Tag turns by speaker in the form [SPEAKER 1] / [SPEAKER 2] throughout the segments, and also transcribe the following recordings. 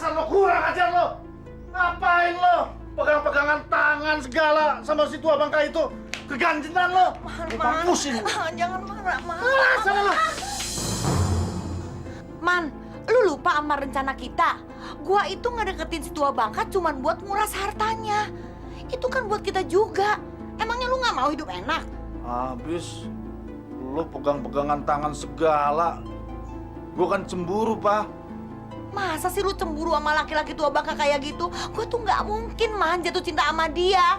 [SPEAKER 1] Dasar lo kurang ajar lo. Ngapain lo? Pegang-pegangan tangan segala sama si tua bangka itu. Keganjenan lo.
[SPEAKER 2] Man,
[SPEAKER 1] Pusing.
[SPEAKER 2] jangan marah, Man.
[SPEAKER 1] Sana lo.
[SPEAKER 2] Man, lu lupa sama rencana kita. Gua itu ngedeketin si tua bangka cuman buat nguras hartanya. Itu kan buat kita juga. Emangnya lu nggak mau hidup enak?
[SPEAKER 1] Habis lo pegang-pegangan tangan segala. Gue kan cemburu, Pak.
[SPEAKER 2] Masa sih lu cemburu sama laki-laki tua bangka kayak gitu? Gue tuh nggak mungkin, Man, jatuh cinta sama dia.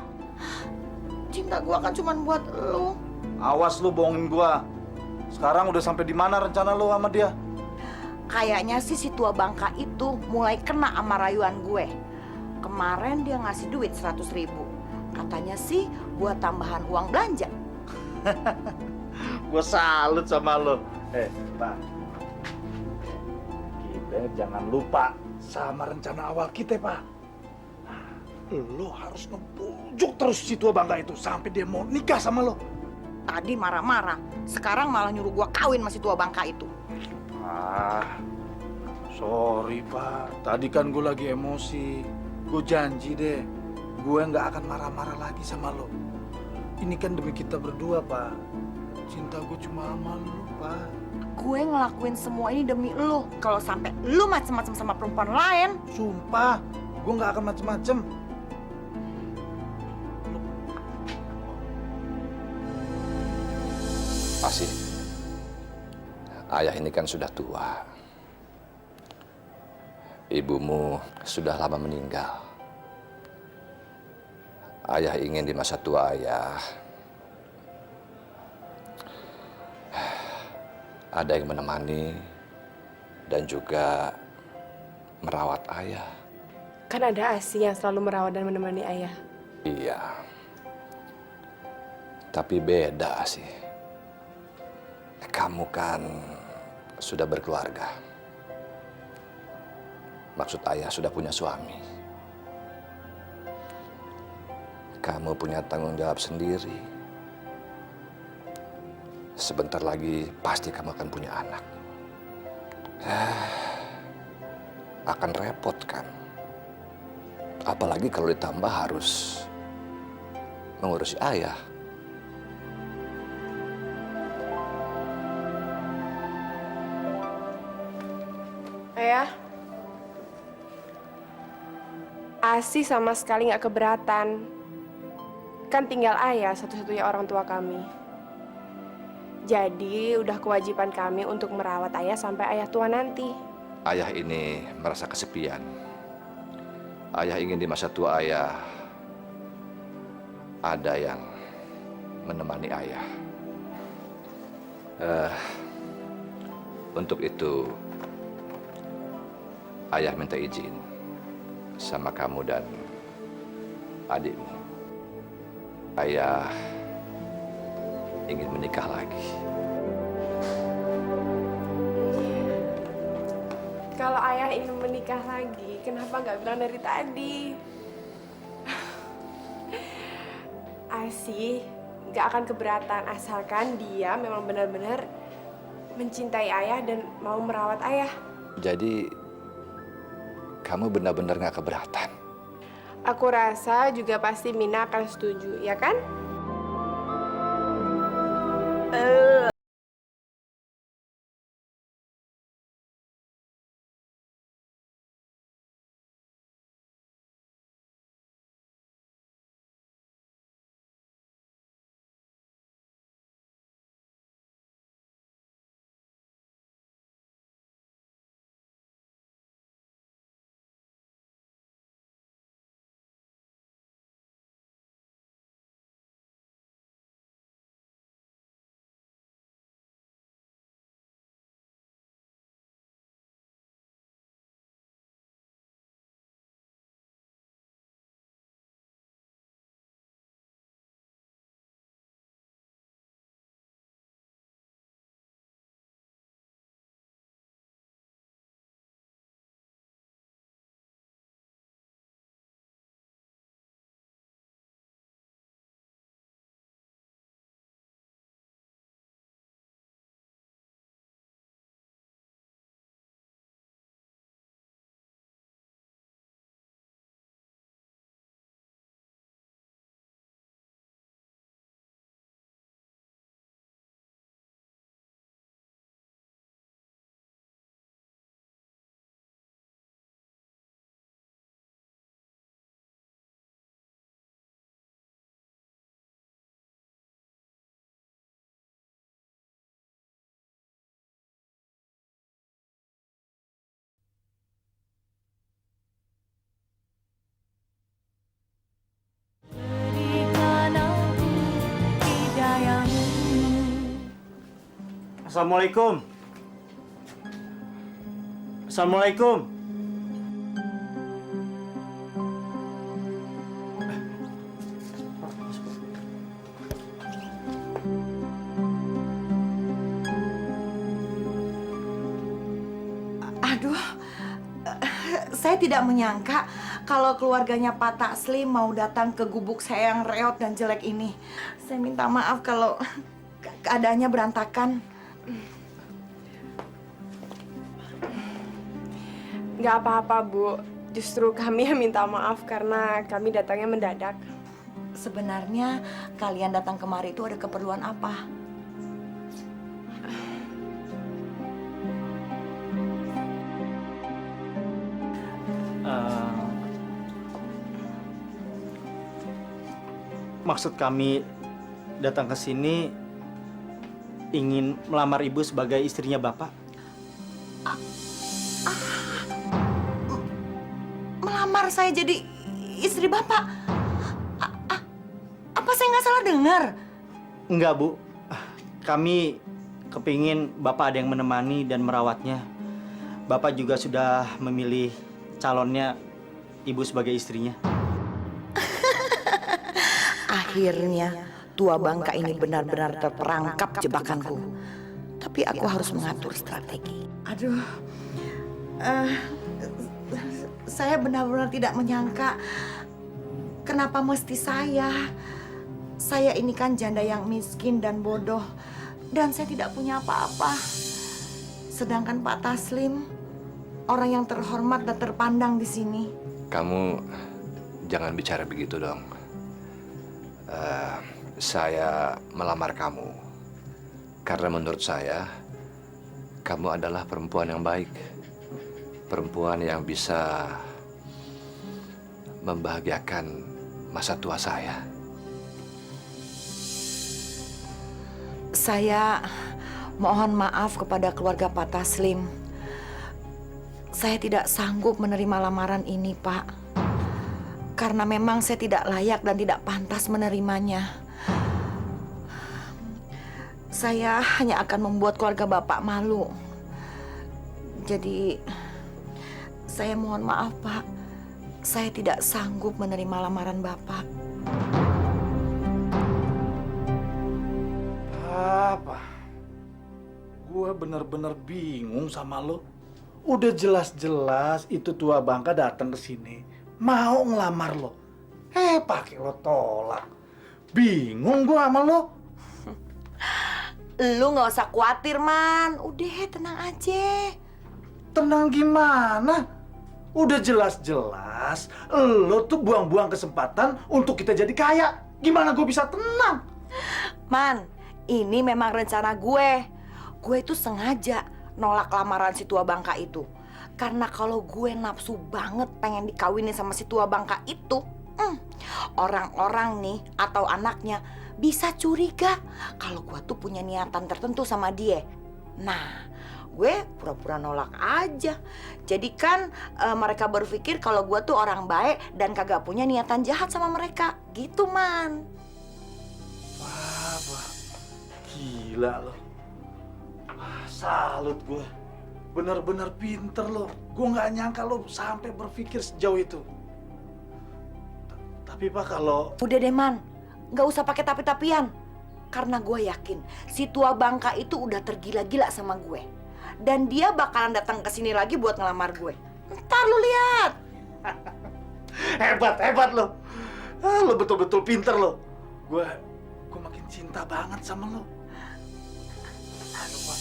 [SPEAKER 2] Cinta gua kan cuman buat lu.
[SPEAKER 1] Awas lu bohongin gue. Sekarang udah sampai di mana rencana lo sama dia?
[SPEAKER 2] Kayaknya sih si tua bangka itu mulai kena sama rayuan gue. Kemarin dia ngasih duit 100.000. Katanya sih buat tambahan uang belanja.
[SPEAKER 1] Gue salut sama lo. Pak. Kita jangan lupa sama rencana awal kita, Pak. Lo harus ngebujuk terus si tua bangka itu sampai dia mau nikah sama lo.
[SPEAKER 2] Tadi marah-marah, sekarang malah nyuruh gua kawin sama si tua bangka itu.
[SPEAKER 1] Sorry, Pak. Tadi kan gue lagi emosi. Gue janji deh, gue nggak akan marah-marah lagi sama lo. Ini kan demi kita berdua, Pak. Cinta gue cuma sama lo, Pak.
[SPEAKER 2] Gue ngelakuin semua ini demi lu. Kalau sampai lu macem-macem sama perempuan lain,
[SPEAKER 1] Sumpah, gue nggak akan macem-macem.
[SPEAKER 3] Asih, ayah ini kan sudah tua. Ibumu sudah lama meninggal. Ayah ingin di masa tua ayah ada yang menemani dan juga merawat ayah.
[SPEAKER 4] Kan ada Asih yang selalu merawat dan menemani ayah.
[SPEAKER 3] Iya. Tapi beda sih. Kamu kan sudah berkeluarga. Maksud ayah sudah punya suami. Kamu punya tanggung jawab sendiri. Sebentar lagi pasti kamu akan punya anak. Akan repot kan? Apalagi kalau ditambah harus mengurusi ayah.
[SPEAKER 4] Ayah, Asih sama sekali nggak keberatan. Kan tinggal ayah satu-satunya orang tua kami. Jadi udah kewajiban kami untuk merawat ayah sampai ayah tua nanti.
[SPEAKER 3] Ayah ini merasa kesepian. Ayah ingin di masa tua ayah ada yang menemani ayah. Untuk itu, ayah minta izin sama kamu dan adikmu. Ayah ingin menikah lagi.
[SPEAKER 4] Kalau ayah ingin menikah lagi, kenapa nggak bilang dari tadi? Asih nggak akan keberatan asalkan dia memang benar-benar mencintai ayah dan mau merawat ayah.
[SPEAKER 3] Jadi, kamu benar-benar nggak keberatan?
[SPEAKER 4] Aku rasa juga pasti Mina akan setuju, ya kan?
[SPEAKER 5] Assalamualaikum. Assalamualaikum.
[SPEAKER 2] Aduh, saya tidak menyangka kalau keluarganya Pak Taslim mau datang ke gubuk saya yang reot dan jelek ini. Saya minta maaf kalau keadaannya berantakan.
[SPEAKER 4] Nggak apa-apa, Bu. Justru kami yang minta maaf karena kami datangnya mendadak.
[SPEAKER 2] Sebenarnya kalian datang kemari itu ada keperluan apa?
[SPEAKER 5] Maksud kami datang ke sini ingin melamar ibu sebagai istrinya Bapak.
[SPEAKER 2] Melamar saya jadi istri Bapak? Apa saya nggak salah dengar?
[SPEAKER 5] Enggak, Bu. Kami kepingin Bapak ada yang menemani dan merawatnya. Bapak juga sudah memilih calonnya ibu sebagai istrinya.
[SPEAKER 2] Akhirnya tua bangka ini benar-benar terperangkap jebakanku. Tapi aku harus mengatur strategi. Aduh, saya benar-benar tidak menyangka kenapa mesti saya. Saya ini kan janda yang miskin dan bodoh, dan saya tidak punya apa-apa. Sedangkan Pak Taslim orang yang terhormat dan terpandang di sini.
[SPEAKER 3] Kamu jangan bicara begitu dong. Saya melamar kamu karena menurut saya kamu adalah perempuan yang baik, perempuan yang bisa membahagiakan masa tua saya.
[SPEAKER 2] Saya mohon maaf kepada keluarga Pak Taslim. Saya tidak sanggup menerima lamaran ini, Pak. Karena memang saya tidak layak dan tidak pantas menerimanya. Saya hanya akan membuat keluarga Bapak malu. Jadi, saya mohon maaf, Pak. Saya tidak sanggup menerima lamaran Bapak.
[SPEAKER 1] Apa? Gue bener-bener bingung sama lo. Udah jelas-jelas itu tua bangka datang ke sini mau ngelamar lo. Pakai lo tolak. Bingung gue sama lo.
[SPEAKER 2] Lu nggak usah khawatir, Man. Udah, tenang aja.
[SPEAKER 1] Tenang gimana? Udah jelas-jelas lo tuh buang-buang kesempatan untuk kita jadi kaya. Gimana gue bisa tenang?
[SPEAKER 2] Man, ini memang rencana gue. Gue itu sengaja nolak lamaran si tua bangka itu. Karena kalau gue nafsu banget pengen dikawinin sama si tua bangka itu, orang-orang nih atau anaknya bisa curiga kalau gue tuh punya niatan tertentu sama dia. Nah, gue pura-pura nolak aja. Jadi kan mereka berpikir kalau gue tuh orang baik dan kagak punya niatan jahat sama mereka. Gitu, Man.
[SPEAKER 1] Wah, gila lo. Salut gue. Bener-bener pinter lo. Gue nggak nyangka lo sampai berpikir sejauh itu. Tapi Pak, kalau...
[SPEAKER 2] Udah deh, Man. Nggak usah pakai tapi-tapian. Karena gue yakin si tua bangka itu udah tergila-gila sama gue. Dan dia bakalan datang ke sini lagi buat ngelamar gue. Ntar lu lihat.
[SPEAKER 1] Hebat lo. Lo betul-betul pinter lo. Gue makin cinta banget sama lo. Aduh, Pak.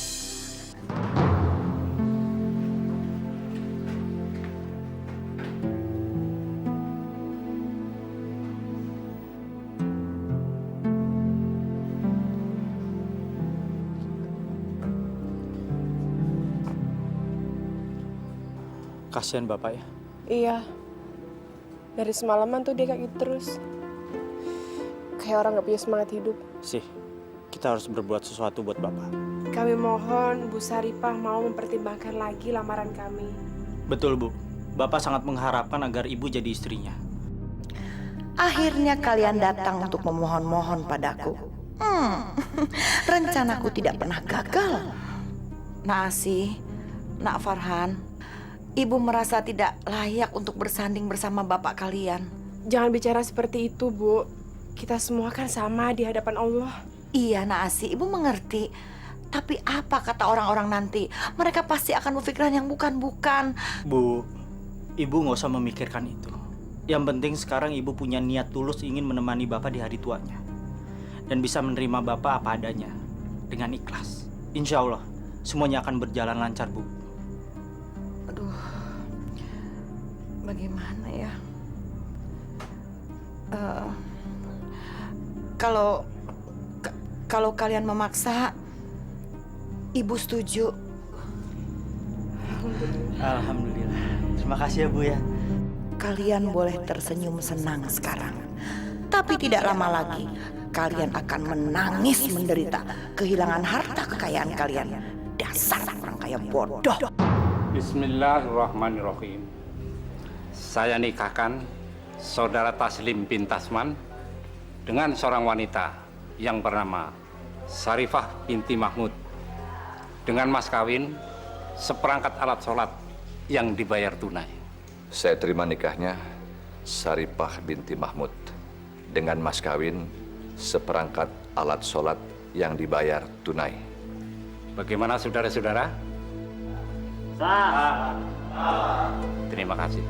[SPEAKER 5] Kasihan Bapak ya.
[SPEAKER 4] Iya. Dari semalaman tuh dia kayak gitu terus. Kayak orang nggak punya semangat hidup.
[SPEAKER 5] Sih, kita harus berbuat sesuatu buat Bapak.
[SPEAKER 4] Kami mohon Bu Saripah mau mempertimbangkan lagi lamaran kami.
[SPEAKER 5] Betul, Bu. Bapak sangat mengharapkan agar Ibu jadi istrinya.
[SPEAKER 2] Akhirnya kalian datang untuk memohon-mohon padaku. Rencanaku tidak pernah gagal. Nak Asih, Nak Farhan, Ibu merasa tidak layak untuk bersanding bersama bapak kalian.
[SPEAKER 4] Jangan bicara seperti itu, Bu. Kita semua kan sama di hadapan Allah.
[SPEAKER 2] Iya, Nak Asih, Ibu mengerti. Tapi apa kata orang-orang nanti? Mereka pasti akan berpikiran yang bukan-bukan.
[SPEAKER 5] Bu, Ibu nggak usah memikirkan itu. Yang penting sekarang Ibu punya niat tulus ingin menemani Bapak di hari tuanya. Dan bisa menerima Bapak apa adanya. Dengan ikhlas. Insya Allah, semuanya akan berjalan lancar, Bu.
[SPEAKER 2] Aduh, bagaimana ya? Kalau kalian memaksa, Ibu setuju.
[SPEAKER 5] Alhamdulillah. Terima kasih ya, Bu ya.
[SPEAKER 2] Kalian boleh tersenyum senang sekarang. Tapi tidak lama lagi, kalian akan menangis menderita kehilangan harta kekayaan kalian. Dasar orang kaya bodoh.
[SPEAKER 6] Bismillahirrahmanirrahim. Saya nikahkan saudara Taslim bin Tasman dengan seorang wanita yang bernama Sarifah binti Mahmud dengan mas kawin seperangkat alat sholat yang dibayar tunai.
[SPEAKER 3] Saya terima nikahnya Saripah binti Mahmud dengan mas kawin seperangkat alat sholat yang dibayar tunai.
[SPEAKER 6] Bagaimana saudara-saudara? Terima kasih.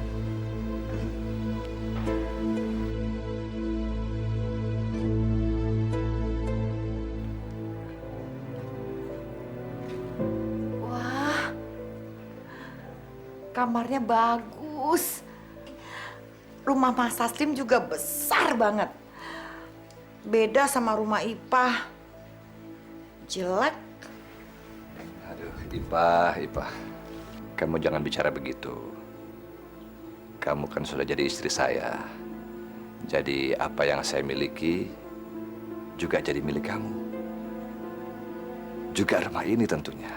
[SPEAKER 2] Wah, kamarnya bagus. Rumah Mas Taslim juga besar banget. Beda sama rumah Ipah. Jelek.
[SPEAKER 3] Aduh, Ipah. Kamu jangan bicara begitu. Kamu kan sudah jadi istri saya. Jadi apa yang saya miliki juga jadi milik kamu. Juga rumah ini tentunya.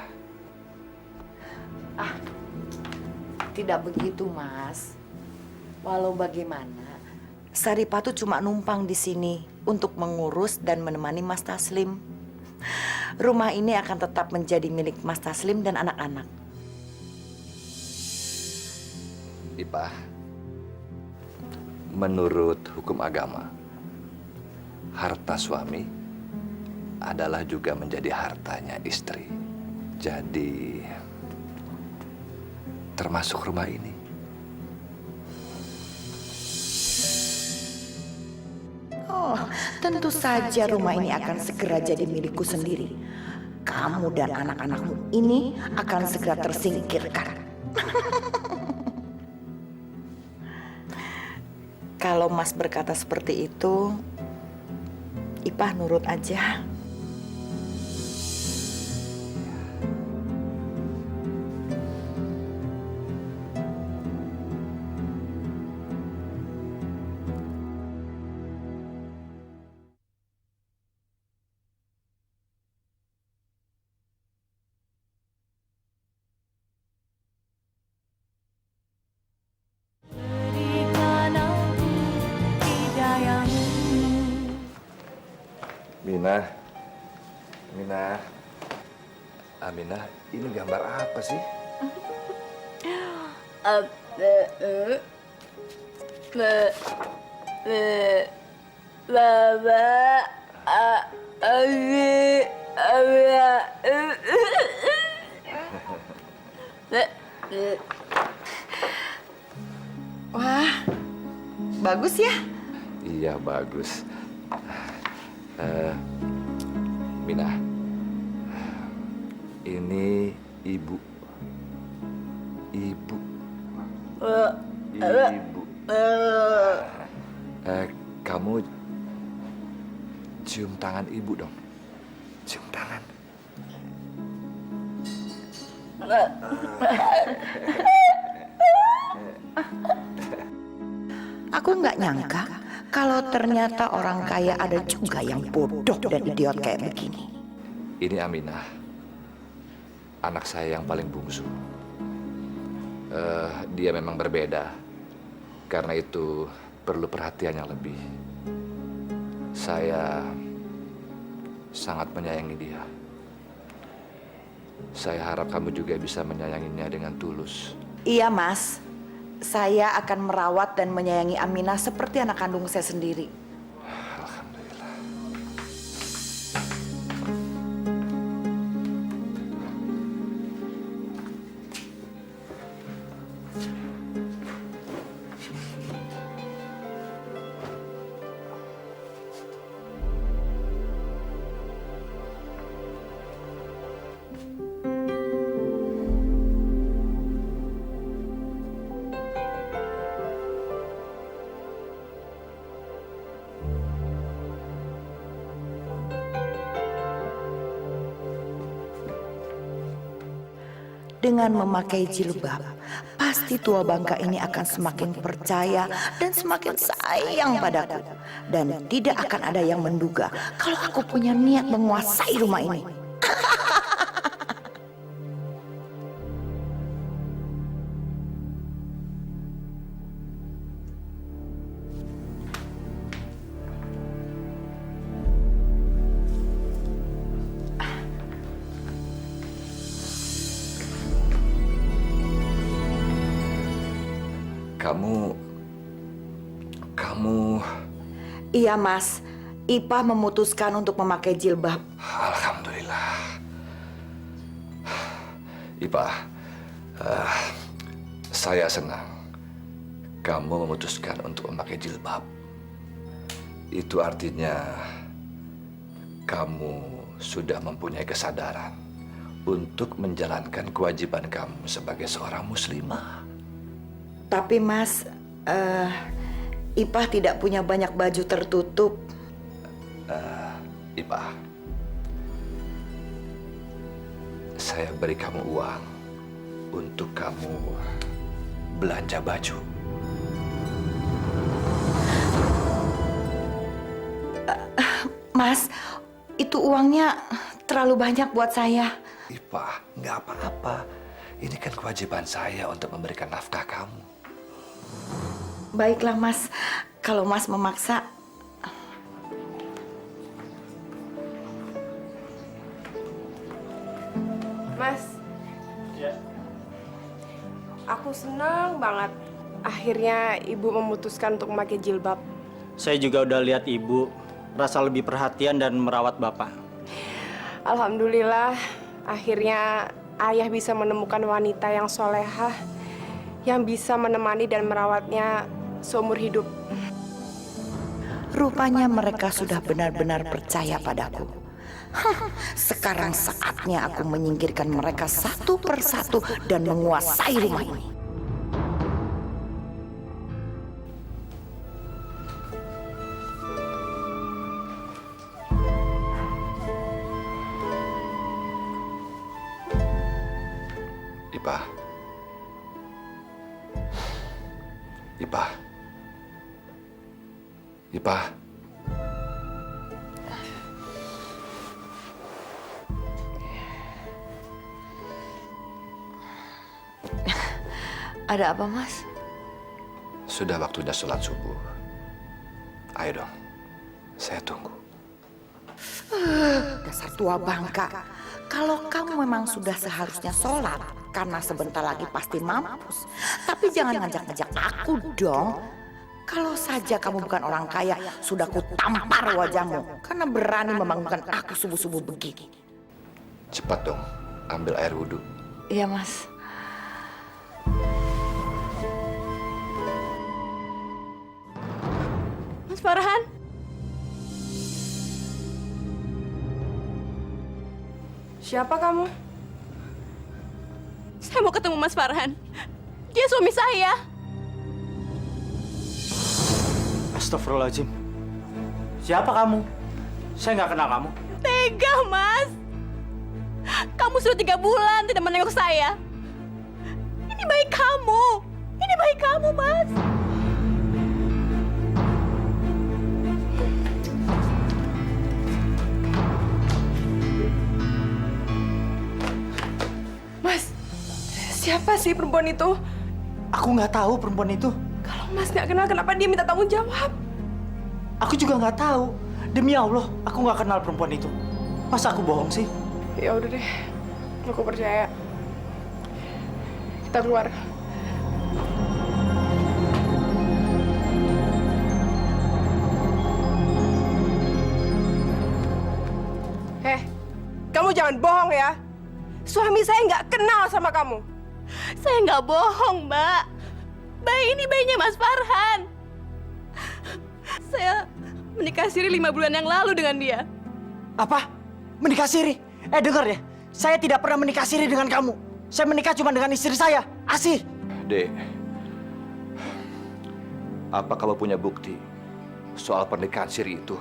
[SPEAKER 2] Tidak begitu, Mas. Walau bagaimana, Saripah tuh cuma numpang di sini untuk mengurus dan menemani Mas Taslim. Rumah ini akan tetap menjadi milik Mas Taslim dan anak-anak.
[SPEAKER 3] Ipah, menurut hukum agama, harta suami adalah juga menjadi hartanya istri. Jadi, termasuk rumah ini.
[SPEAKER 2] Oh, tentu saja rumah ini akan segera jadi milikku sendiri. Kamu dan anak-anakmu ini akan segera tersingkirkan. Kalau Mas berkata seperti itu, Ipah nurut aja.
[SPEAKER 3] Aminah, ini gambar apa sih?
[SPEAKER 2] Wah, bagus ya?
[SPEAKER 3] Iya, bagus. Minah, ini ibu. Ibu. Kamu cium tangan ibu dong. Cium tangan.
[SPEAKER 2] Aku nggak nyangka kalau ternyata orang kaya ada juga yang bodoh dan idiot kayak begini.
[SPEAKER 3] Ini Aminah, anak saya yang paling bungsu. Dia memang berbeda, karena itu perlu perhatian yang lebih. Saya sangat menyayangi dia. Saya harap kamu juga bisa menyayanginya dengan tulus.
[SPEAKER 2] Iya, Mas. Saya akan merawat dan menyayangi Aminah seperti anak kandung saya sendiri.
[SPEAKER 3] Alhamdulillah.
[SPEAKER 2] Dengan memakai jilbab, pasti tua bangka ini akan semakin percaya dan semakin sayang padaku. Dan tidak akan ada yang menduga kalau aku punya niat menguasai rumah ini.
[SPEAKER 3] Kamu...
[SPEAKER 2] Iya, Mas. Ipah memutuskan untuk memakai jilbab.
[SPEAKER 3] Alhamdulillah. Ipah, saya senang kamu memutuskan untuk memakai jilbab. Itu artinya kamu sudah mempunyai kesadaran untuk menjalankan kewajiban kamu sebagai seorang muslimah.
[SPEAKER 2] Tapi, Mas, Ipah tidak punya banyak baju tertutup.
[SPEAKER 3] Ipah, saya beri kamu uang untuk kamu belanja baju.
[SPEAKER 2] Mas, itu uangnya terlalu banyak buat saya.
[SPEAKER 3] Ipah, nggak apa-apa. Ini kan kewajiban saya untuk memberikan nafkah kamu.
[SPEAKER 2] Baiklah, Mas. Kalau Mas memaksa.
[SPEAKER 4] Mas.
[SPEAKER 5] Ya.
[SPEAKER 4] Aku senang banget. Akhirnya ibu memutuskan untuk memakai jilbab.
[SPEAKER 5] Saya juga udah lihat ibu rasa lebih perhatian dan merawat bapak.
[SPEAKER 4] Alhamdulillah, akhirnya ayah bisa menemukan wanita yang solehah, yang bisa menemani dan merawatnya seumur hidup.
[SPEAKER 2] Rupanya mereka sudah benar-benar percaya padaku. Sekarang saatnya aku menyingkirkan mereka satu persatu dan menguasai rumah ini.
[SPEAKER 3] Ipah. Ipah. Ipah.
[SPEAKER 2] Ada apa, Mas?
[SPEAKER 3] Sudah waktunya sholat subuh. Ayo dong, saya tunggu.
[SPEAKER 2] Dasar tua bangka. Kalau kamu memang sudah seharusnya sholat, karena sebentar lagi pasti mampus. Tapi jangan ngajak-ngajak aku dong. Kalau saja kamu bukan orang kaya, sudah ku tampar wajahmu. Karena berani membangunkan aku subuh-subuh begini.
[SPEAKER 3] Cepat dong, ambil air wudhu.
[SPEAKER 2] Iya, Mas.
[SPEAKER 7] Mas Farhan?
[SPEAKER 4] Siapa kamu?
[SPEAKER 7] Saya mau ketemu Mas Farhan. Dia suami saya.
[SPEAKER 5] Astagfirullahaladzim. Siapa kamu? Saya nggak kenal kamu.
[SPEAKER 7] Tega, Mas. Kamu sudah 3 bulan tidak menengok saya. Ini baik kamu. Ini baik kamu, Mas.
[SPEAKER 4] Mas, siapa sih perempuan itu?
[SPEAKER 5] Aku nggak tahu perempuan itu.
[SPEAKER 4] Kalau Mas nggak kenal, kenapa dia minta tanggung jawab?
[SPEAKER 5] Aku juga nggak tahu. Demi Allah, aku nggak kenal perempuan itu. Masa aku bohong sih?
[SPEAKER 4] Ya udah deh. Aku percaya. Kita keluar. Kamu jangan bohong ya. Suami saya nggak kenal sama kamu.
[SPEAKER 7] Saya nggak bohong, Mbak. Bayi ini bayinya Mas Farhan. Saya menikah siri 5 bulan yang lalu dengan dia.
[SPEAKER 5] Apa? Menikah siri? Dengar ya. Saya tidak pernah menikah siri dengan kamu. Saya menikah cuma dengan istri saya, Asih.
[SPEAKER 3] Dek, apa kamu punya bukti soal pernikahan siri itu?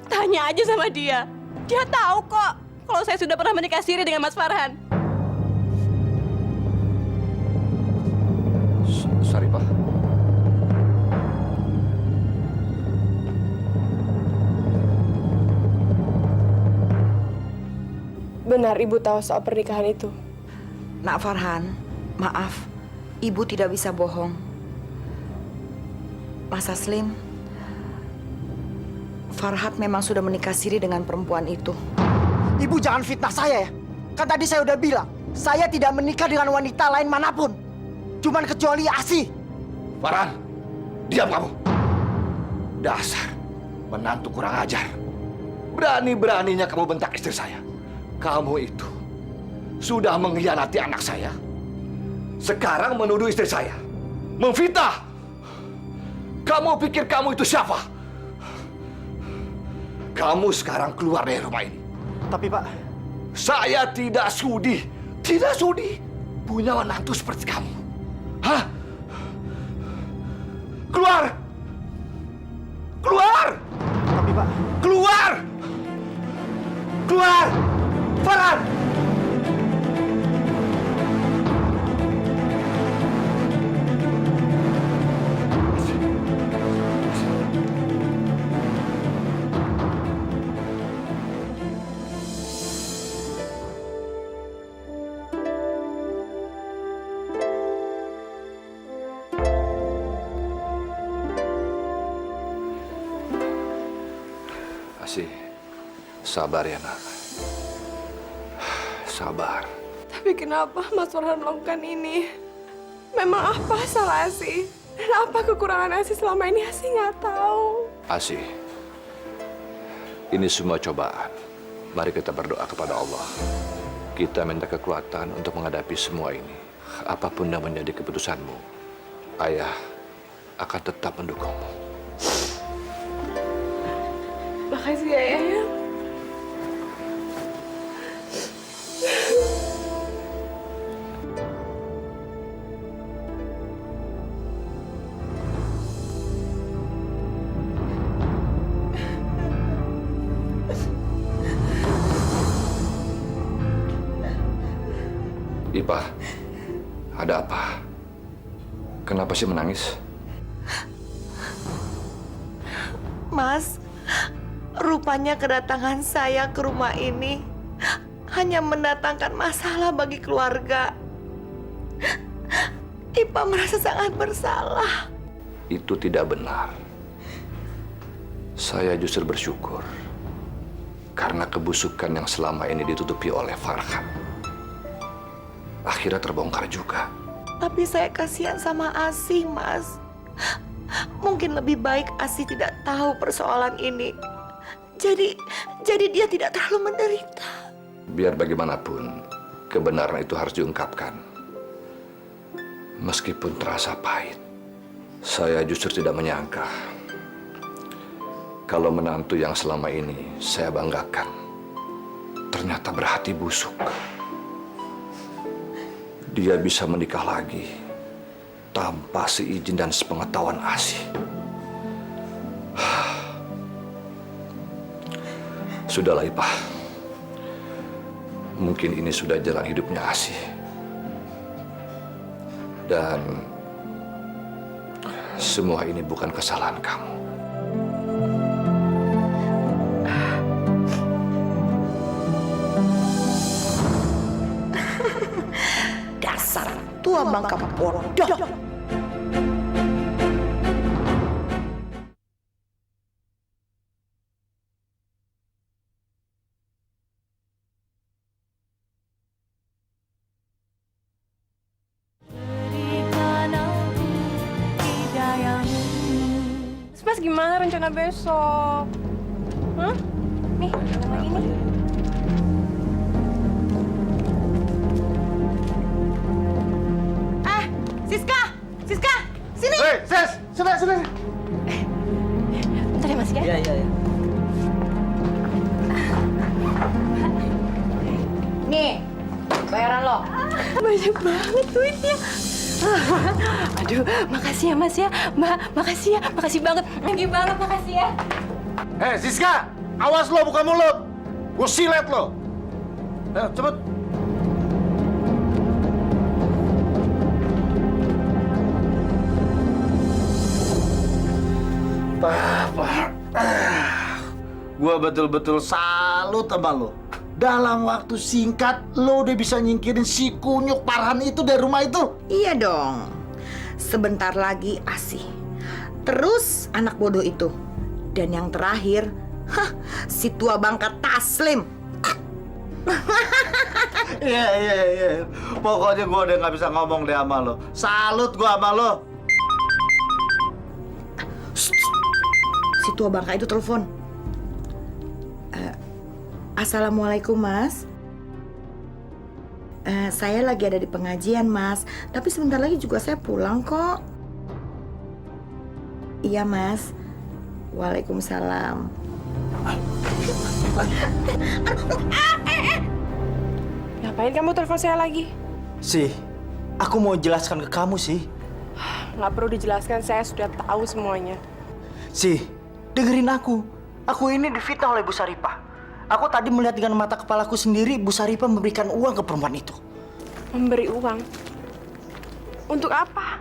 [SPEAKER 7] Tanya aja sama dia. Dia tahu kok kalau saya sudah pernah menikah siri dengan Mas Farhan.
[SPEAKER 3] Sarifah.
[SPEAKER 4] Benar ibu tahu soal pernikahan itu.
[SPEAKER 2] Nak Farhan, maaf, ibu tidak bisa bohong. Mas Aslim, Farhat memang sudah menikah siri dengan perempuan itu.
[SPEAKER 5] Ibu jangan fitnah saya ya. Kan tadi saya udah bilang, saya tidak menikah dengan wanita lain manapun. Cuman kecuali Asih.
[SPEAKER 3] Farhan, diam kamu. Dasar menantu kurang ajar. Berani-beraninya kamu bentak istri saya. Kamu itu sudah mengkhianati anak saya. Sekarang menuduh istri saya. Memfitnah. Kamu pikir kamu itu siapa? Kamu sekarang keluar dari rumah ini.
[SPEAKER 5] Tapi Pak,
[SPEAKER 3] Saya tidak sudi punya menantu seperti kamu. Hah? Keluar! Keluar!
[SPEAKER 5] tapi Pak,
[SPEAKER 3] Keluar! Keluar! Farhan! Asih, sabar ya nak. Sabar.
[SPEAKER 4] Tapi kenapa Mas Farhan melakukan ini? Memang apa salah Asih? Dan apa kekurangan Asih selama ini Asih nggak tahu.
[SPEAKER 3] Asih, ini semua cobaan. Mari kita berdoa kepada Allah. Kita minta kekuatan untuk menghadapi semua ini. Apapun yang menjadi keputusanmu, Ayah akan tetap mendukungmu.
[SPEAKER 4] Makasih ya, Ayah.
[SPEAKER 3] Ipah, ada apa? Kenapa sih menangis?
[SPEAKER 2] Mas, rupanya kedatangan saya ke rumah ini hanya mendatangkan masalah bagi keluarga. Ipa merasa sangat bersalah.
[SPEAKER 3] Itu tidak benar. Saya justru bersyukur karena kebusukan yang selama ini ditutupi oleh Farhan akhirnya terbongkar juga.
[SPEAKER 2] Tapi saya kasihan sama Asih, Mas. Mungkin lebih baik Asih tidak tahu persoalan ini. Jadi dia tidak terlalu menderita.
[SPEAKER 3] Biar bagaimanapun, kebenaran itu harus diungkapkan. Meskipun terasa pahit, saya justru tidak menyangka kalau menantu yang selama ini saya banggakan ternyata berhati busuk. Dia bisa menikah lagi tanpa seizin dan sepengetahuan Asih. Sudahlah, Ipah. Mungkin ini sudah jalan hidupnya Asih. Dan semua ini bukan kesalahan kamu.
[SPEAKER 2] Dasar tua bangka bodoh.
[SPEAKER 4] gimana rencana besok? Hah? Nih, yang lagi nih.
[SPEAKER 2] Siska! Siska! Sini!
[SPEAKER 1] Hei, Sis! Sini!
[SPEAKER 7] Bentar ya Mas ya.
[SPEAKER 5] Iya.
[SPEAKER 2] Nih, bayaran lo.
[SPEAKER 7] Banyak banget duitnya. Aduh, makasih ya Mas ya. Mbak, makasih ya. Makasih banget. Thank you banget, makasih ya.
[SPEAKER 1] Hei, Siska! Awas lo, buka mulut! Gue silet lo! Ayo, cepet! Gua betul-betul salut sama lo. Dalam waktu singkat, lo udah bisa nyingkirin si kunyuk Farhan itu dari rumah itu.
[SPEAKER 2] Iya dong. Sebentar lagi Asih. Terus anak bodoh itu. Dan yang terakhir, si tua bangka Taslim.
[SPEAKER 1] Iya. Pokoknya gua udah nggak bisa ngomong deh sama lo. Salut gua sama lo.
[SPEAKER 2] Si tua bangka itu telepon. Assalamualaikum Mas. Saya lagi ada di pengajian Mas. Tapi sebentar lagi juga saya pulang kok. Iya Mas. Waalaikumsalam.
[SPEAKER 4] Ngapain kamu telepon saya lagi?
[SPEAKER 5] Sih, aku mau jelaskan ke kamu sih.
[SPEAKER 4] Nggak perlu dijelaskan, saya sudah tahu semuanya.
[SPEAKER 5] Sih, dengerin aku. Aku ini difitnah oleh Bu Saripah. Aku tadi melihat dengan mata kepalaku sendiri Bu Saripah memberikan uang ke perempuan itu.
[SPEAKER 4] Memberi uang? Untuk apa?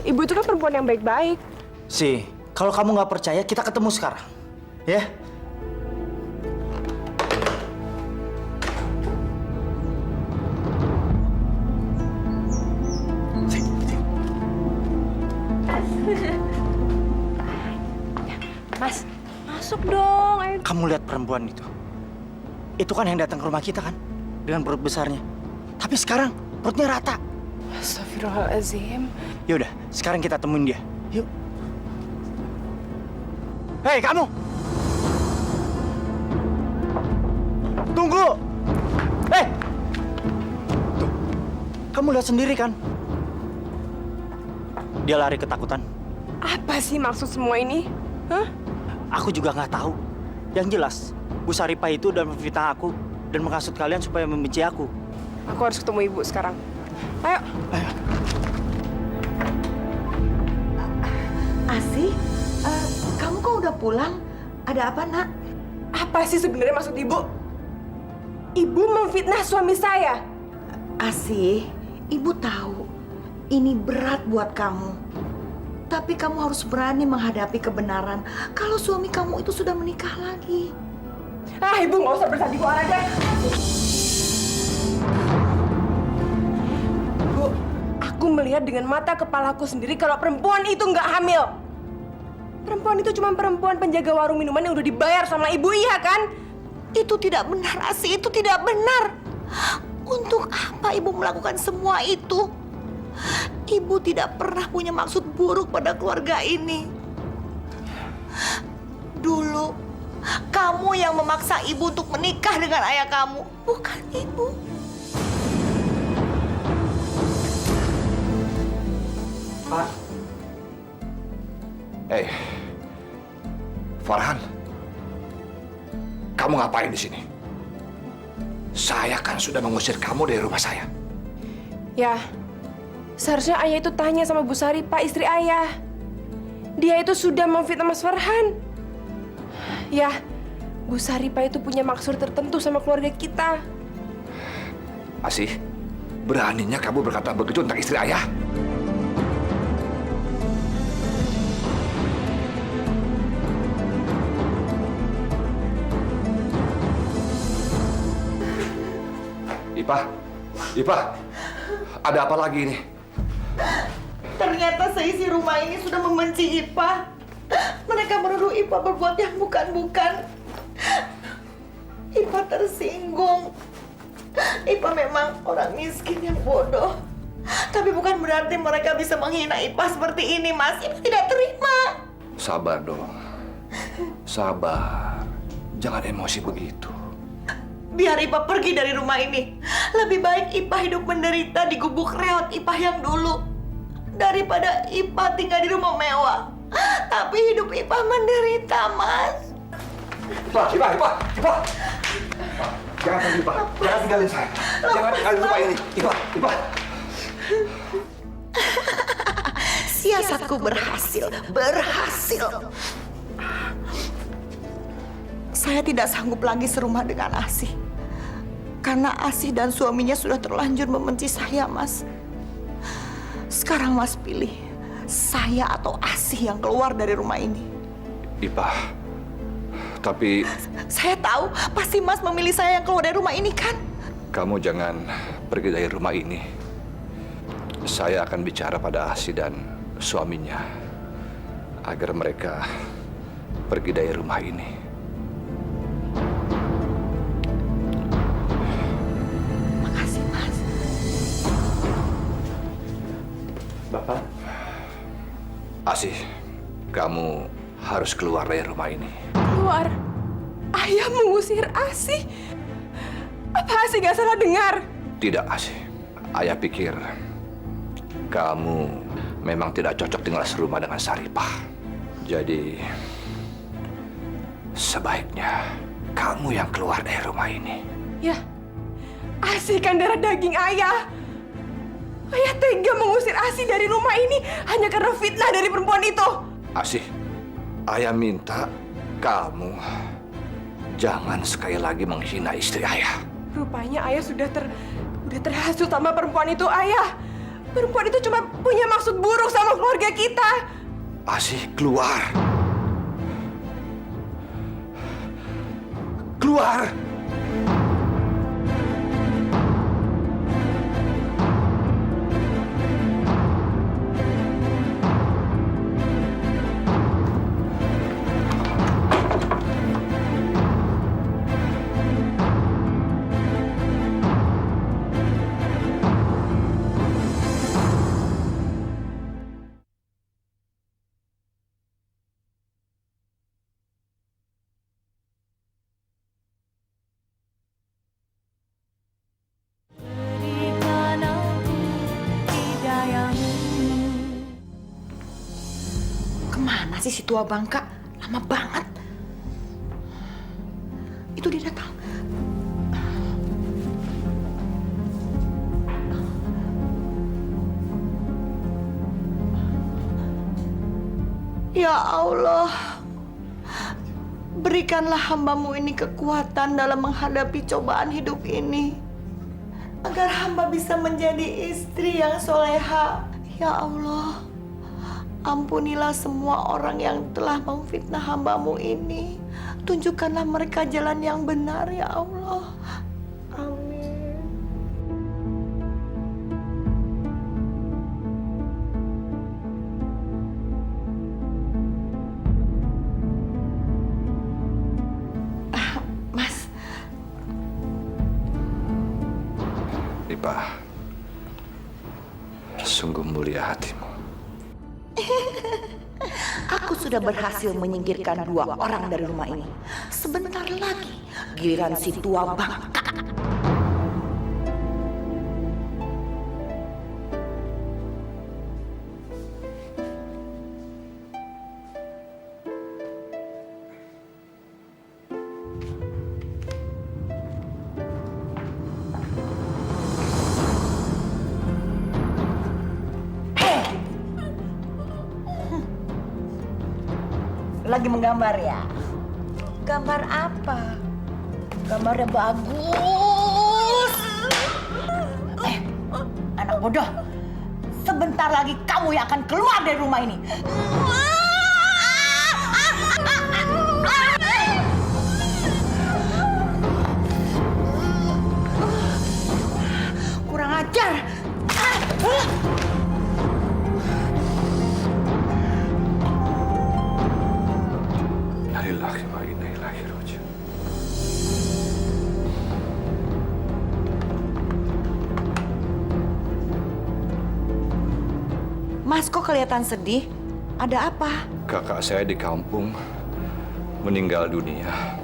[SPEAKER 4] Ibu itu kan perempuan yang baik-baik.
[SPEAKER 5] Sih, kalau kamu nggak percaya, kita ketemu sekarang. Ya?
[SPEAKER 4] Mas, masuk dong. Ayo.
[SPEAKER 5] Kamu lihat perempuan itu. Itu kan yang datang ke rumah kita kan? Dengan perut besarnya. Tapi sekarang perutnya rata.
[SPEAKER 4] Astagfirullahaladzim.
[SPEAKER 5] Yaudah, sekarang kita temuin dia. Yuk. Hei, kamu! Tunggu! Hei! Tuh, kamu lihat sendiri kan? Dia lari ketakutan.
[SPEAKER 4] Apa sih maksud semua ini? Hah?
[SPEAKER 5] Aku juga nggak tahu. Yang jelas, Bu Saripah itu udah memfitnah aku dan menghasut kalian supaya membenci aku.
[SPEAKER 4] Aku harus ketemu ibu sekarang. Ayo.
[SPEAKER 5] Ayo.
[SPEAKER 2] Asih, kamu kok udah pulang? Ada apa nak?
[SPEAKER 4] Apa sih sebenarnya maksud ibu? Ibu memfitnah suami saya.
[SPEAKER 2] Asih, ibu tahu ini berat buat kamu. Tapi kamu harus berani menghadapi kebenaran kalau suami kamu itu sudah menikah lagi.
[SPEAKER 4] Ah, ibu nggak usah bersandiwara deh. Bu, aku melihat dengan mata kepalaku sendiri kalau perempuan itu nggak hamil. Perempuan itu cuma perempuan penjaga warung minuman yang udah dibayar sama ibu, iya kan?
[SPEAKER 2] Itu tidak benar, Asih. Itu tidak benar. Untuk apa ibu melakukan semua itu? Ibu tidak pernah punya maksud buruk pada keluarga ini. Dulu, kamu yang memaksa ibu untuk menikah dengan ayah kamu, bukan ibu.
[SPEAKER 5] Pak.
[SPEAKER 3] Hei, Farhan, kamu ngapain di sini? Saya kan sudah mengusir kamu dari rumah saya.
[SPEAKER 4] Ya, seharusnya ayah itu tanya sama Bu Saripah, istri ayah. Dia itu sudah memfitnah Mas Farhan. Ya, Bu Saripah itu punya maksud tertentu sama keluarga kita.
[SPEAKER 3] Asih, beraninya kamu berkata begitu tentang istri ayah? Ipah, ada apa lagi ini?
[SPEAKER 2] Ternyata seisi rumah ini sudah membenci Ipah. Mereka menuduh Ipah berbuat yang bukan-bukan. Ipah tersinggung. Ipah memang orang miskin yang bodoh. Tapi bukan berarti mereka bisa menghina Ipah seperti ini, Mas. Ipah tidak terima.
[SPEAKER 3] Sabar dong. Sabar. Jangan emosi begitu.
[SPEAKER 2] Biar Ipah pergi dari rumah ini. Lebih baik Ipah hidup menderita di gubuk reot Ipah yang dulu. Daripada Ipah tinggal di rumah mewah. Tapi hidup Ipah menderita, Mas.
[SPEAKER 3] Ipah. Jangan pergi, Ipah. Jangan tinggalin saya. Jangan tinggalin rumah ini. Ipah.
[SPEAKER 2] Siasatku berhasil. Saya tidak sanggup lagi serumah dengan Asih. Karena Asih dan suaminya sudah terlanjur membenci saya, Mas. Sekarang Mas pilih, saya atau Asih yang keluar dari rumah ini.
[SPEAKER 3] Ipah. Tapi
[SPEAKER 2] Saya tahu, pasti Mas memilih saya yang keluar dari rumah ini, kan?
[SPEAKER 3] kamu jangan pergi dari rumah ini. Saya akan bicara pada Asih dan suaminya agar mereka pergi dari rumah ini.
[SPEAKER 2] Makasih, Mas.
[SPEAKER 5] Bapak,
[SPEAKER 3] Asih, kamu harus keluar dari rumah ini.
[SPEAKER 4] Keluar. Ayah mengusir Asih. Apa Asih gak salah dengar?
[SPEAKER 3] Tidak, Asih. Ayah pikir kamu memang tidak cocok tinggal serumah dengan Saripah. Jadi, sebaiknya kamu yang keluar dari rumah ini.
[SPEAKER 4] Ya, Asih kan darah daging ayah. Ayah tega mengusir Asih dari rumah ini hanya karena fitnah dari perempuan itu.
[SPEAKER 3] Asih, ayah minta kamu jangan sekali lagi menghina istri ayah.
[SPEAKER 4] Rupanya ayah sudah terhasut sama perempuan itu, ayah. Perempuan itu cuma punya maksud buruk sama keluarga kita.
[SPEAKER 3] Asih, keluar. Keluar!
[SPEAKER 2] Kemana sih si tua bangka? Lama banget. Itu dia datang. Ya Allah, berikanlah hamba-Mu ini kekuatan dalam menghadapi cobaan hidup ini. Agar hamba bisa menjadi istri yang soleha. Ya Allah, ampunilah semua orang yang telah memfitnah hamba-Mu ini. Tunjukkanlah mereka jalan yang benar, ya Allah. Amin. Mas,
[SPEAKER 3] Ipah, sungguh mulia hatimu.
[SPEAKER 2] aku sudah berhasil menyingkirkan 2 orang dari rumah ini. Sebentar lagi, giliran si tua bangka. Lagi menggambar ya? Gambar apa? Gambarnya bagus. Anak bodoh. Sebentar lagi kamu yang akan keluar dari rumah ini. Kurang ajar.
[SPEAKER 3] Lillahi wa inna ilaihi raji'un.
[SPEAKER 2] Mas, kok kelihatan sedih? Ada apa?
[SPEAKER 3] Kakak saya di kampung meninggal dunia.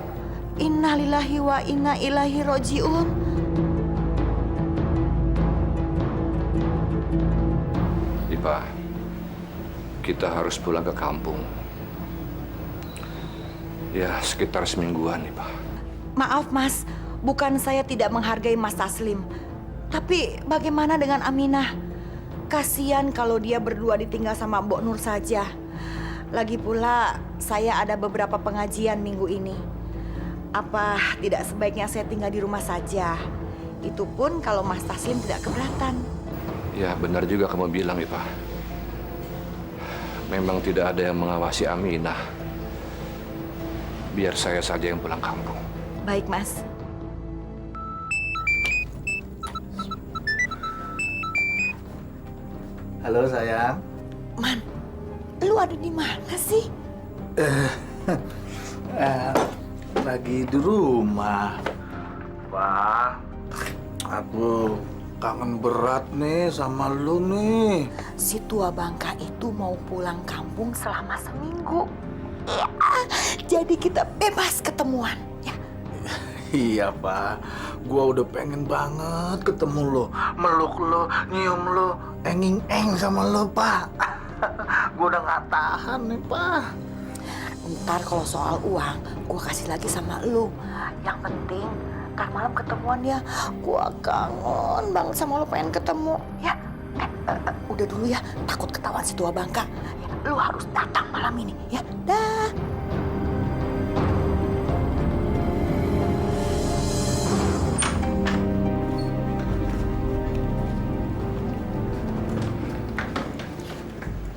[SPEAKER 2] Innalillahi wa inna ilaihi rojiun.
[SPEAKER 3] Ipa, kita harus pulang ke kampung. Ya, sekitar semingguan, Ipa.
[SPEAKER 2] Maaf Mas, bukan saya tidak menghargai Mas Taslim. Tapi bagaimana dengan Aminah? Kasian kalau dia berdua ditinggal sama Mbok Nur saja. Lagi pula saya ada beberapa pengajian minggu ini. Apa tidak sebaiknya saya tinggal di rumah saja? Itu pun kalau Mas Taslim tidak keberatan.
[SPEAKER 3] Ya, benar juga kamu bilang, Ipa. Memang tidak ada yang mengawasi Aminah. Biar saya saja yang pulang kampung.
[SPEAKER 2] Baik Mas.
[SPEAKER 1] Halo sayang.
[SPEAKER 2] Man, lu ada di mana sih?
[SPEAKER 1] Lagi di rumah. Pak, aku kangen berat nih sama lu nih.
[SPEAKER 2] Si tua Bangka itu mau pulang kampung selama seminggu. Ya, jadi kita bebas ketemuan, ya.
[SPEAKER 1] Iya Pak, gua udah pengen banget ketemu lo, meluk lo, nyium lo, enging-eng sama lo Pak. Gua udah nggak tahan nih Pak.
[SPEAKER 2] Ntar kalau soal uang, gua kasih lagi sama lu. Yang penting, ntar malam ketemuan ya. Gua kangen banget sama lu, pengen ketemu, ya. Udah dulu ya, takut ketahuan si tua Bangka. Ya, lu harus datang malam ini, ya. Dah.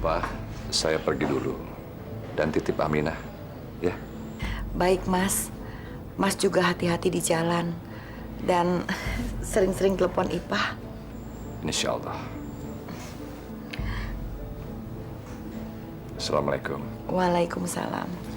[SPEAKER 3] Pak, saya pergi dulu. Dan titip Aminah, ya.
[SPEAKER 2] Baik Mas, Mas juga hati-hati di jalan. Dan sering-sering telepon Ipah.
[SPEAKER 3] Insya Allah. Assalamualaikum.
[SPEAKER 2] Waalaikumsalam.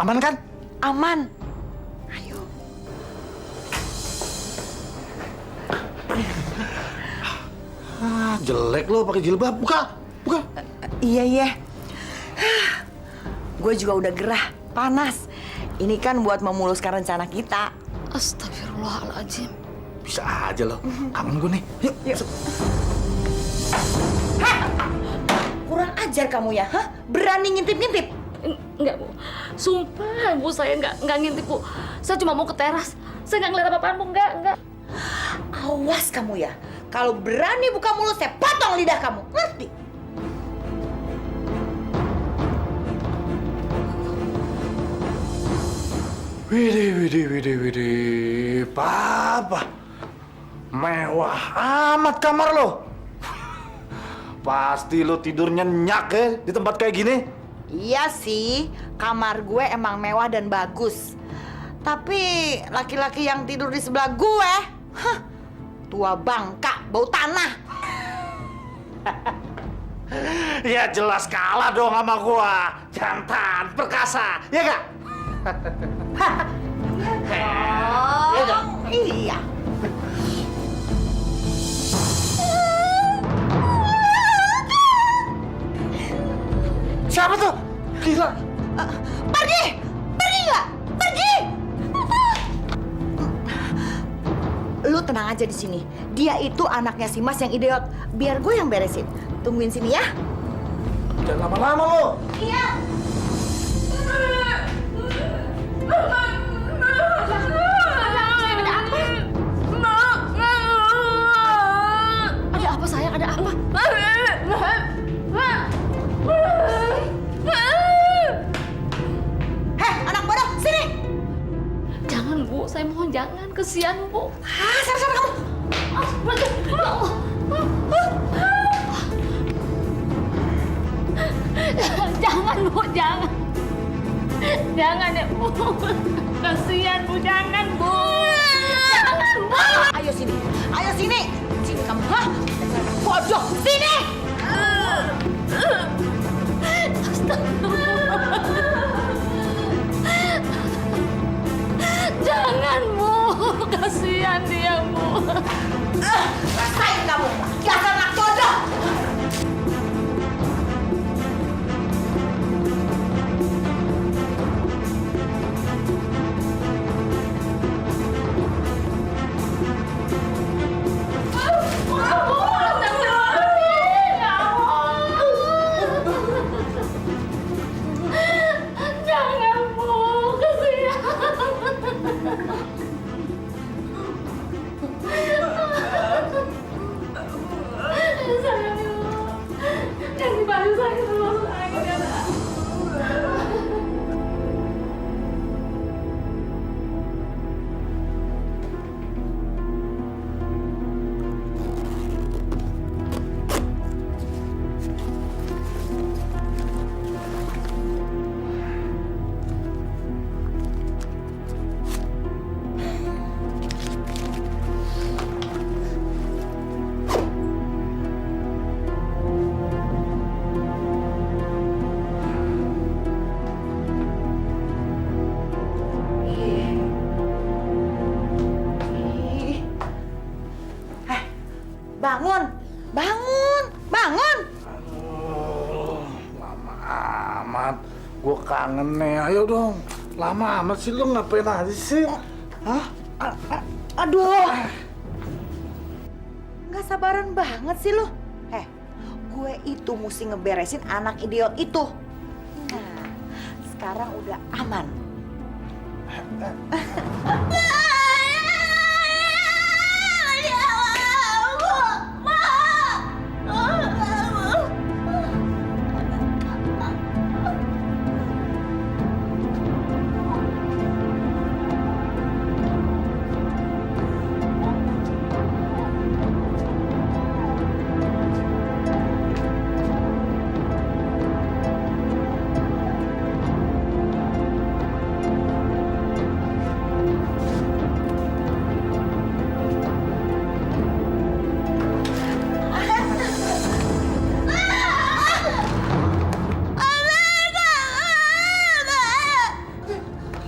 [SPEAKER 1] Aman kan?
[SPEAKER 2] Aman. Ayo.
[SPEAKER 1] Jelek lo pakai jilbab. Buka, buka.
[SPEAKER 2] Iya. Gue juga udah gerah, panas. Ini kan buat memuluskan rencana kita.
[SPEAKER 7] Astagfirullahaladzim.
[SPEAKER 1] Bisa aja lo. Kangen gue nih. Yuk.
[SPEAKER 2] Kurang ajar kamu ya, hah? Berani ngintip-ngintip?
[SPEAKER 8] Enggak, Bu. Sumpah, Bu, saya enggak ngintip, Bu. Saya cuma mau ke teras. Saya enggak ngeliat apa-apaan, Bu. Enggak.
[SPEAKER 2] Awas kamu ya. Kalau berani buka mulut, saya potong lidah kamu. Ngerti?
[SPEAKER 1] Widih. Papa. Mewah amat kamar lo. Pasti lo tidur nyenyak ya di tempat kayak gini.
[SPEAKER 2] Iya sih, kamar gue emang mewah dan bagus. Tapi laki-laki yang tidur di sebelah gue, tua Bangka, bau tanah.
[SPEAKER 1] Ya jelas kalah dong sama gua. Jantan, perkasa, ya gak?
[SPEAKER 2] Iya.
[SPEAKER 1] Siapa tuh? Gila.
[SPEAKER 2] Pergi nggak? Pergi. Lu tenang aja di sini. Dia itu anaknya si Mas yang idiot. Biar gue yang beresin. Tungguin sini ya.
[SPEAKER 1] Jangan lama-lama lo.
[SPEAKER 2] Iya.
[SPEAKER 8] Ada apa, sayang? Ada apa?
[SPEAKER 2] Heh, anak bodoh, sini.
[SPEAKER 8] Jangan, Bu. Saya mohon jangan. Kesian, Bu.
[SPEAKER 2] Sana kamu.
[SPEAKER 8] Ya Allah. Jangan. Jangan, Bu, jangan. Jangan ya, Bu. Kasihan, Bu, jangan, Bu. Jangan, Bu.
[SPEAKER 2] Ayo sini, ayo sini. Sini kamu, hah? Bodoh, sini.
[SPEAKER 8] Jangan, Bu. Kasihan dia, Bu.
[SPEAKER 2] Rasain kamu, dasar anak bodoh.
[SPEAKER 8] Jangan, Bu. Kasihan. Sayang, Bu. Kasih baju saya terus aja.
[SPEAKER 2] Bangun, bangun, bangun.
[SPEAKER 1] Aduh, lama amat. Gue kangen nih. Ayo dong. Lama amat sih lu ngapain aja sih? Hah?
[SPEAKER 2] Aduh. Nggak sabaran banget sih lu. Gue itu mesti ngeberesin anak idiot itu. Nah, sekarang udah aman.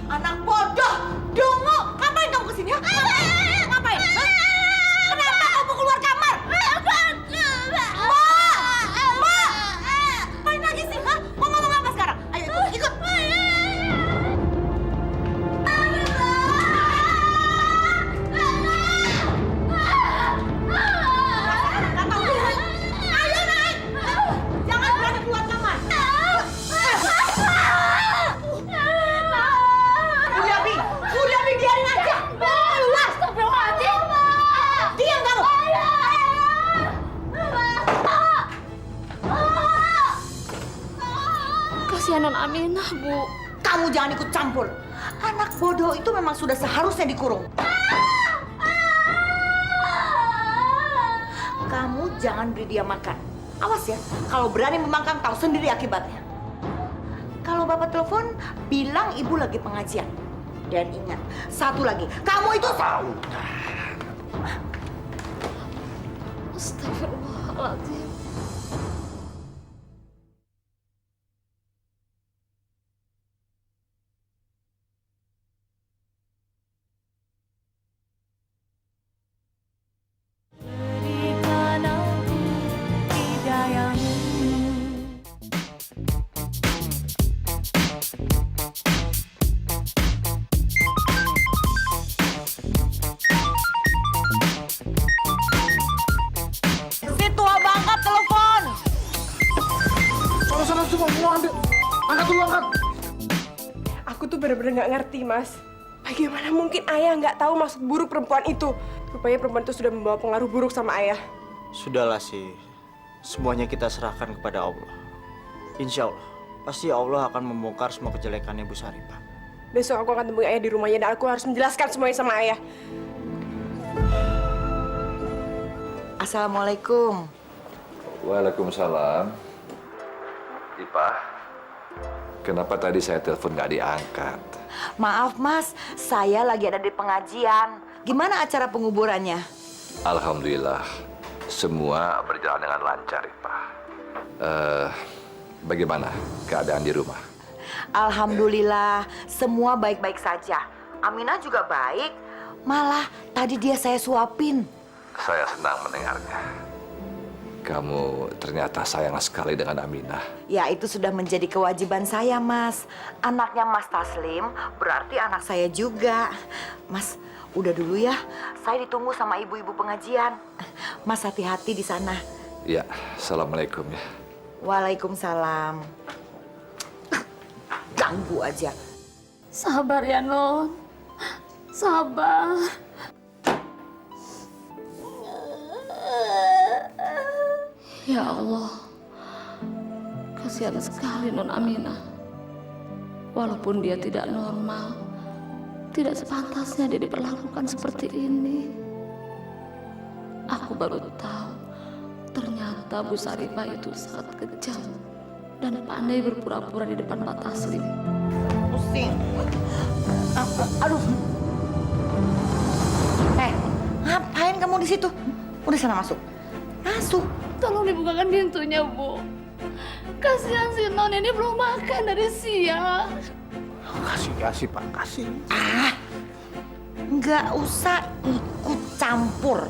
[SPEAKER 2] Anak bodoh, dungu, ngapain kamu kesini? Ngapain? Hah? Kenapa kamu keluar kamar? Ngapain lagi sih? Hah? Mau ngomong apa sekarang? Ayo ikut. Ayo naik. Jangan berani keluar kamar. Udah Bi, biarin aja. Keluar.
[SPEAKER 8] Astagfirullahaladzim.
[SPEAKER 2] Diam kamu.
[SPEAKER 8] Kasihan Non Aminah, Bu.
[SPEAKER 2] Kamu jangan ikut campur. Anak bodoh itu memang sudah seharusnya dikurung. Kamu jangan beri dia makan. Awas ya, kalau berani membangkang tahu sendiri akibatnya. Kalau Bapak telepon, bilang Ibu lagi pengajian. Dan ingat, satu lagi, kamu itu tahu.
[SPEAKER 8] Astagfirullahaladzim.
[SPEAKER 2] Si tua Bangka telepon.
[SPEAKER 1] Sana semua ambil. Angkat dulu, angkat.
[SPEAKER 4] Aku tuh bener-bener nggak ngerti, Mas. Bagaimana mungkin ayah nggak tahu maksud buruk perempuan itu? Rupanya perempuan itu sudah membawa pengaruh buruk sama ayah.
[SPEAKER 5] Sudahlah sih. Semuanya kita serahkan kepada Allah. Insya Allah, pasti Allah akan membongkar semua kejelekannya Bu Saripah.
[SPEAKER 4] Besok aku akan temui ayah di rumahnya dan aku harus menjelaskan semuanya sama ayah.
[SPEAKER 2] Assalamualaikum.
[SPEAKER 3] Waalaikumsalam. Ipah, Kenapa tadi saya telepon nggak diangkat?
[SPEAKER 2] Maaf Mas, saya lagi ada di pengajian. Gimana acara penguburannya?
[SPEAKER 3] Alhamdulillah, semua berjalan dengan lancar, Ipa. Bagaimana keadaan di rumah?
[SPEAKER 2] Alhamdulillah, semua baik-baik saja. Aminah juga baik. Malah tadi dia saya suapin.
[SPEAKER 3] Saya senang mendengarnya. Kamu ternyata sayang sekali dengan Aminah.
[SPEAKER 2] Ya itu sudah menjadi kewajiban saya Mas. Anaknya Mas Taslim berarti anak saya juga. Mas, udah dulu ya. Saya ditunggu sama ibu-ibu pengajian. Mas hati-hati di sana.
[SPEAKER 3] Ya, assalamualaikum ya.
[SPEAKER 2] Waalaikumsalam. Ganggu aja.
[SPEAKER 8] Sabar ya, Non. Sabar. Ya Allah, kasihan sekali Non Aminah. Walaupun dia tidak normal, tidak sepantasnya dia diperlakukan seperti ini. Aku baru tahu, ternyata Bu Saripah itu sangat kejam dan pandai berpura-pura di depan Pak Taslim.
[SPEAKER 2] Pusing. Aduh. Ngapain kamu di situ? Udah sana masuk. Masuk.
[SPEAKER 8] Tolong dibukakan pintunya, Bu. Kasihan si Non ini belum makan dari siang.
[SPEAKER 1] Kasih Pak, kasih.
[SPEAKER 2] Nggak usah ikut campur.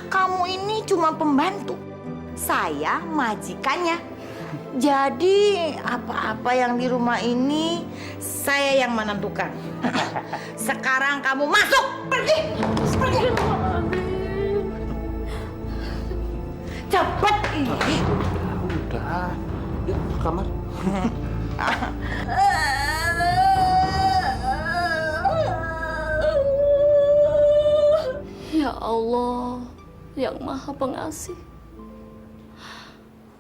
[SPEAKER 2] Kamu ini cuma pembantu. Saya majikannya. Jadi apa-apa yang di rumah ini saya yang menentukan. Sekarang kamu masuk, pergi, pergi. Cepat ini.
[SPEAKER 1] Udah, yuk ke kamar.
[SPEAKER 8] Ya Allah, yang Maha Pengasih.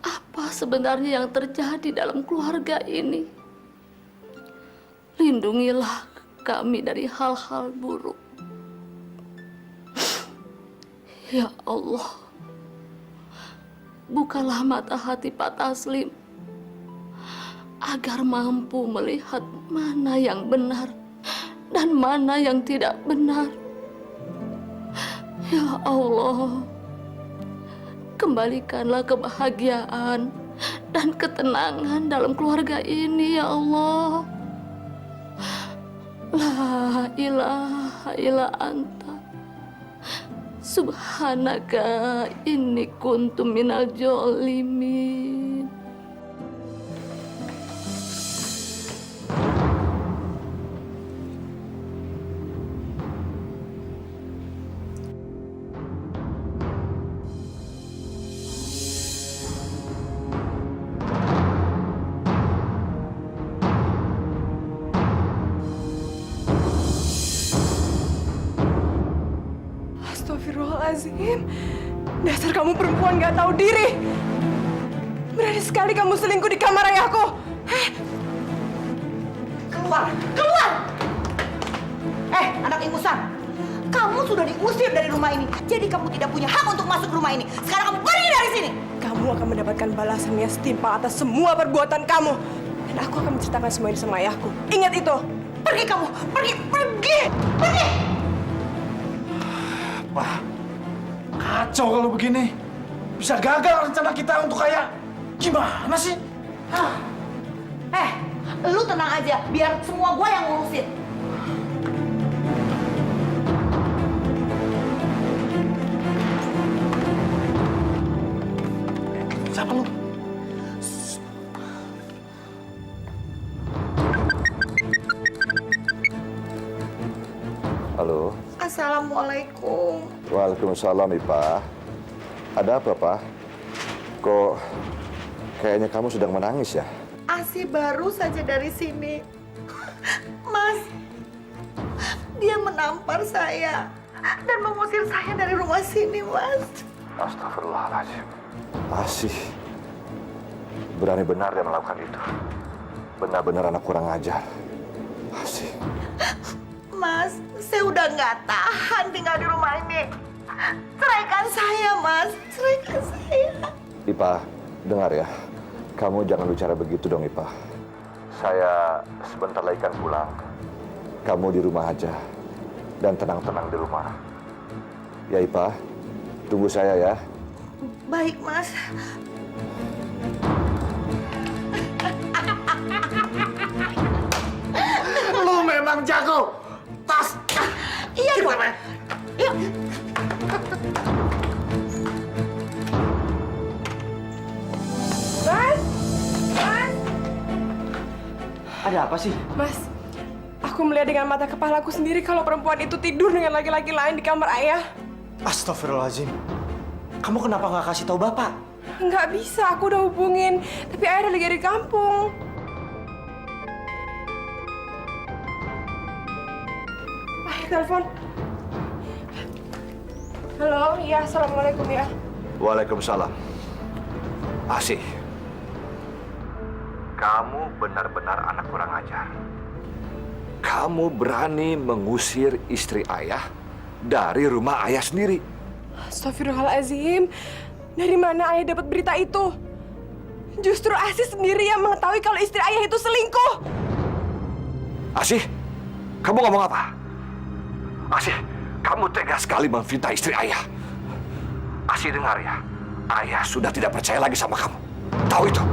[SPEAKER 8] Apa sebenarnya yang terjadi dalam keluarga ini? Lindungilah kami dari hal-hal buruk. Ya Allah, bukalah mata hati Pak Taslim agar mampu melihat mana yang benar dan mana yang tidak benar. Ya Allah, kembalikanlah kebahagiaan dan ketenangan dalam keluarga ini, ya Allah. La ilaha illa anta subhanaka inni kuntu minal jolimin.
[SPEAKER 4] Astagfirullahaladzim. Dasar kamu perempuan gak tahu diri. Berani sekali kamu selingkuh di kamar ayahku.
[SPEAKER 2] Keluar, keluar! Anak ingusan. Kamu sudah diusir dari rumah ini. Jadi kamu tidak punya hak untuk masuk rumah ini. Sekarang kamu pergi dari sini.
[SPEAKER 4] Kamu akan mendapatkan balasan yang setimpal atas semua perbuatan kamu. Dan aku akan menceritakan semua ini sama ayahku. Ingat itu.
[SPEAKER 2] Pergi kamu, pergi, pergi, pergi!
[SPEAKER 1] Wah, kacau kalau begini. Bisa gagal rencana kita untuk kaya. Gimana sih?
[SPEAKER 2] Lu tenang aja, biar semua gue yang ngurusin.
[SPEAKER 1] Siapa lu?
[SPEAKER 3] Halo.
[SPEAKER 2] Assalamualaikum.
[SPEAKER 3] Waalaikumsalam, Ipa. Ada apa, Pak? Kok kayaknya kamu sedang menangis ya?
[SPEAKER 2] Asi baru saja dari sini. Mas, dia menampar saya dan mengusir saya dari rumah sini, Mas.
[SPEAKER 3] Astagfirullahaladzim. Asih. Berani benar dia melakukan itu. Benar-benar anak kurang ajar. Asih.
[SPEAKER 2] Mas, saya udah nggak tahan tinggal di rumah ini. Ceraikan saya, Mas. Ceraikan saya.
[SPEAKER 3] Ipa, dengar ya. Kamu jangan bicara begitu dong, Ipa. Saya sebentar lagi kan pulang. Kamu di rumah aja dan tenang-tenang di rumah. Ya Ipah, tunggu saya ya.
[SPEAKER 2] Baik, Mas.
[SPEAKER 1] Lu memang jago. Tas.
[SPEAKER 2] Iya dong. Yuk.
[SPEAKER 4] Mas! Mas!
[SPEAKER 5] Ada apa sih?
[SPEAKER 4] Mas, aku melihat dengan mata kepalaku sendiri kalau perempuan itu tidur dengan laki-laki lain di kamar ayah.
[SPEAKER 5] Astagfirullahaladzim. Kamu kenapa nggak kasih tahu Bapak?
[SPEAKER 4] Nggak bisa, aku udah hubungin. Tapi ayah lagi di kampung. Ayah telepon. Halo, iya, assalamualaikum ya.
[SPEAKER 3] Waalaikumsalam. Asih, kamu benar-benar anak kurang ajar. Kamu berani mengusir istri ayah dari rumah ayah sendiri.
[SPEAKER 4] Astagfirullahaladzim. Dari mana ayah dapat berita itu? Justru Asih sendiri yang mengetahui kalau istri ayah itu selingkuh.
[SPEAKER 3] Asih, kamu ngomong apa? Asih, kamu tega sekali memfitnah istri ayah. Asih dengar ya, ayah sudah tidak percaya lagi sama kamu. Tahu itu?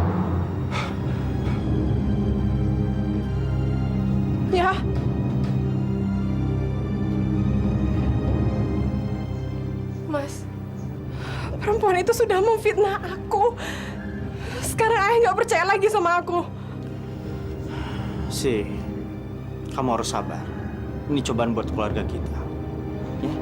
[SPEAKER 4] Ya. Mas, perempuan itu sudah memfitnah aku. Sekarang ayah nggak percaya lagi sama aku.
[SPEAKER 5] Sih, kamu harus sabar. Ini cobaan buat keluarga kita. Ya?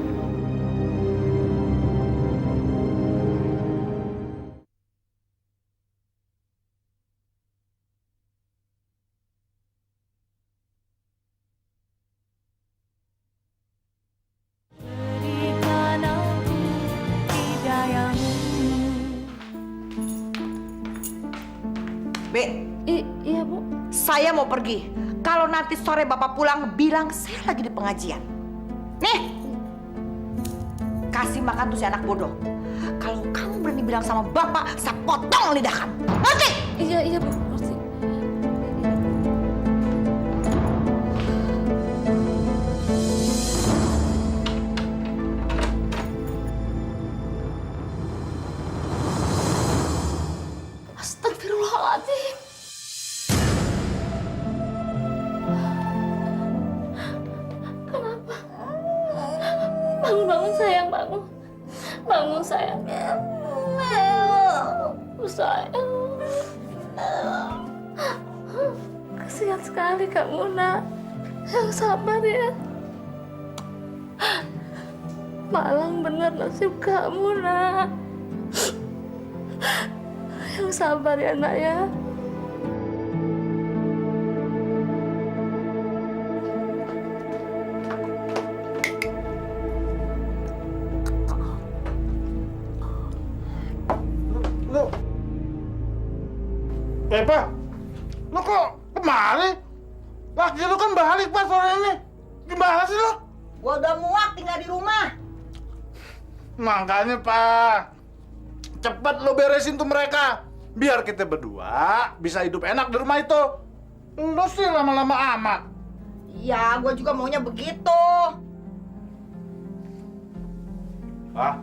[SPEAKER 2] Be,
[SPEAKER 8] Iya, Bu.
[SPEAKER 2] saya mau pergi. Kalau nanti sore Bapak pulang, bilang saya lagi di pengajian. Nih, kasih makan tuh si anak bodoh. Kalau kamu berani bilang sama Bapak, saya potong lidah kamu. Ngerti?
[SPEAKER 8] Iya, Bu. Ngerti. Astagfirullahaladzim. Kenapa? Bangun sayang, bangun. Bangun sayang. Sayang. Kasihan sekali kamu, Nak. Yang sabar ya. Malang bener nasib kamu, Nak. Yang sabar ya, Nak ya.
[SPEAKER 1] Lu. Pak. Lu kok kemari? Laki lu kan balik, Pak, sore ini. Gimana sih lu?
[SPEAKER 2] Gua udah muak tinggal di rumah.
[SPEAKER 1] Makanya, Pak. Cepet lo beresin tuh mereka. Biar kita berdua bisa hidup enak di rumah itu. Lu sih lama-lama amat.
[SPEAKER 2] Ya, gua juga maunya begitu.
[SPEAKER 1] Hah?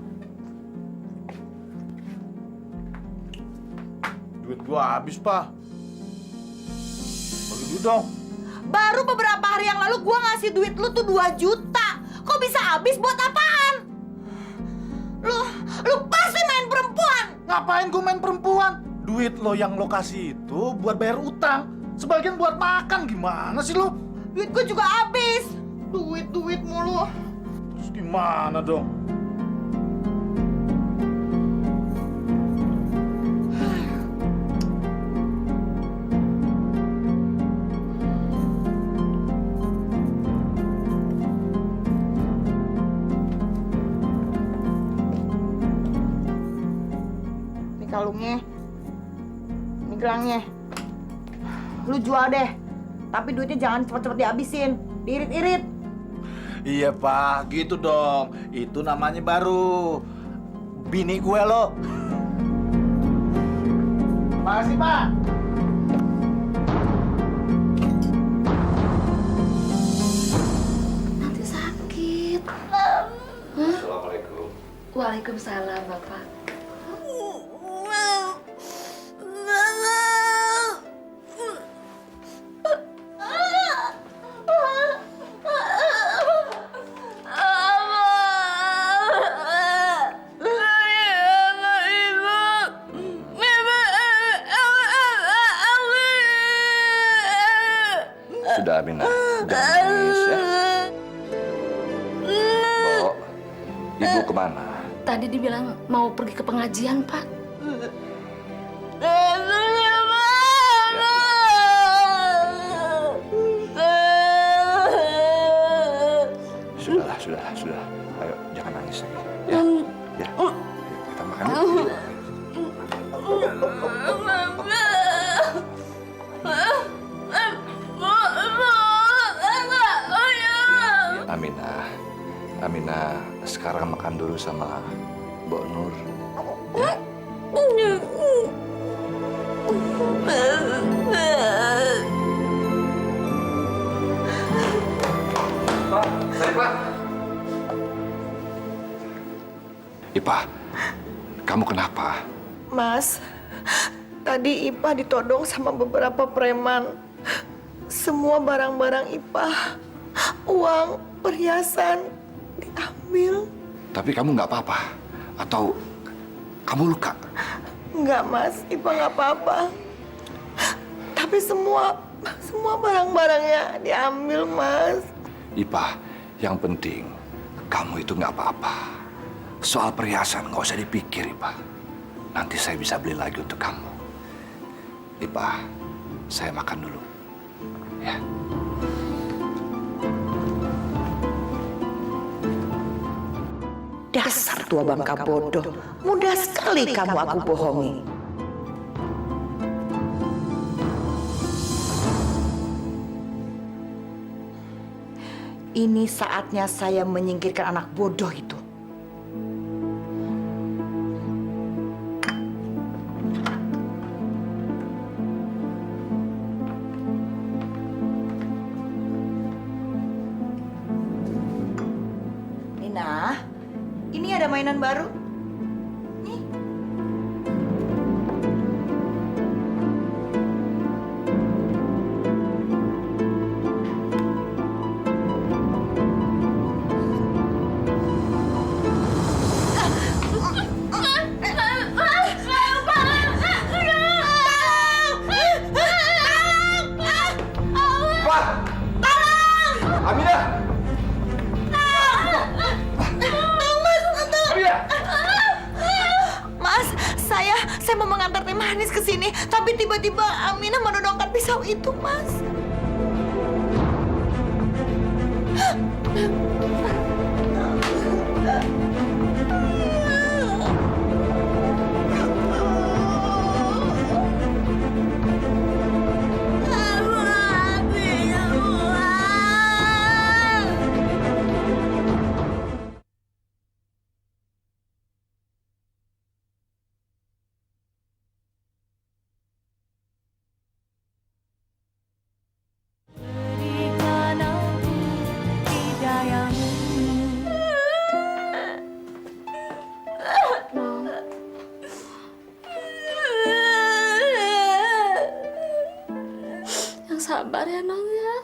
[SPEAKER 1] Duit gua habis, Pak. Bagi duit dong.
[SPEAKER 2] Baru beberapa hari yang lalu gua ngasih duit lu tuh 2 juta. Kok bisa habis buat apaan? Lu pasti main perempuan.
[SPEAKER 1] Ngapain gua main perempuan? Duit lo yang lo kasih itu buat bayar utang. Sebagian buat makan. Gimana sih lo?
[SPEAKER 2] Duit gua juga habis. Duit mulu.
[SPEAKER 1] Terus gimana dong?
[SPEAKER 2] Kalungnya, ini gelangnya, lu jual deh, tapi duitnya jangan cepet-cepet dihabisin, diirit-irit.
[SPEAKER 1] Iya, Pak, gitu dong. Itu namanya baru bini gue lo. Makasih, Pak.
[SPEAKER 8] Waalaikumsalam, Bapak.
[SPEAKER 3] Sudah, Aminah. Jangan nangis ya. Bo, ibu kemana?
[SPEAKER 8] Tadi dibilang mau pergi ke pengajian, Pak.
[SPEAKER 3] Sudah. Ayo, jangan nangis lagi. Ya, ya. Ayo, kita makan yuk. Aminah, sekarang makan dulu sama Mbok Nur. Ya? Pak, saya Pak. Ipah, kamu kenapa?
[SPEAKER 2] Mas, tadi Ipah ditodong sama beberapa preman. Semua barang-barang Ipah, uang, perhiasan, diambil.
[SPEAKER 3] Tapi kamu nggak apa-apa? Atau kamu luka?
[SPEAKER 2] Enggak, Mas. Ipah nggak apa-apa. Tapi semua barang-barangnya diambil, Mas.
[SPEAKER 3] Ipah, yang penting kamu itu nggak apa-apa. Soal perhiasan nggak usah dipikir, Ipah. Nanti saya bisa beli lagi untuk kamu. Ipah, saya makan dulu. Ya.
[SPEAKER 2] Dasar tua bangka bodoh. Mudah sekali kamu aku bohongi. Ini saatnya saya menyingkirkan anak bodoh itu. Nina, ini ada mainan baru. Nih.
[SPEAKER 3] Pak! Aminah!
[SPEAKER 2] Mas, saya mau mengantar teh manis ke sini, tapi tiba-tiba Aminah menodongkan pisau itu, Mas.
[SPEAKER 8] Yang sabar ya, Nong ya.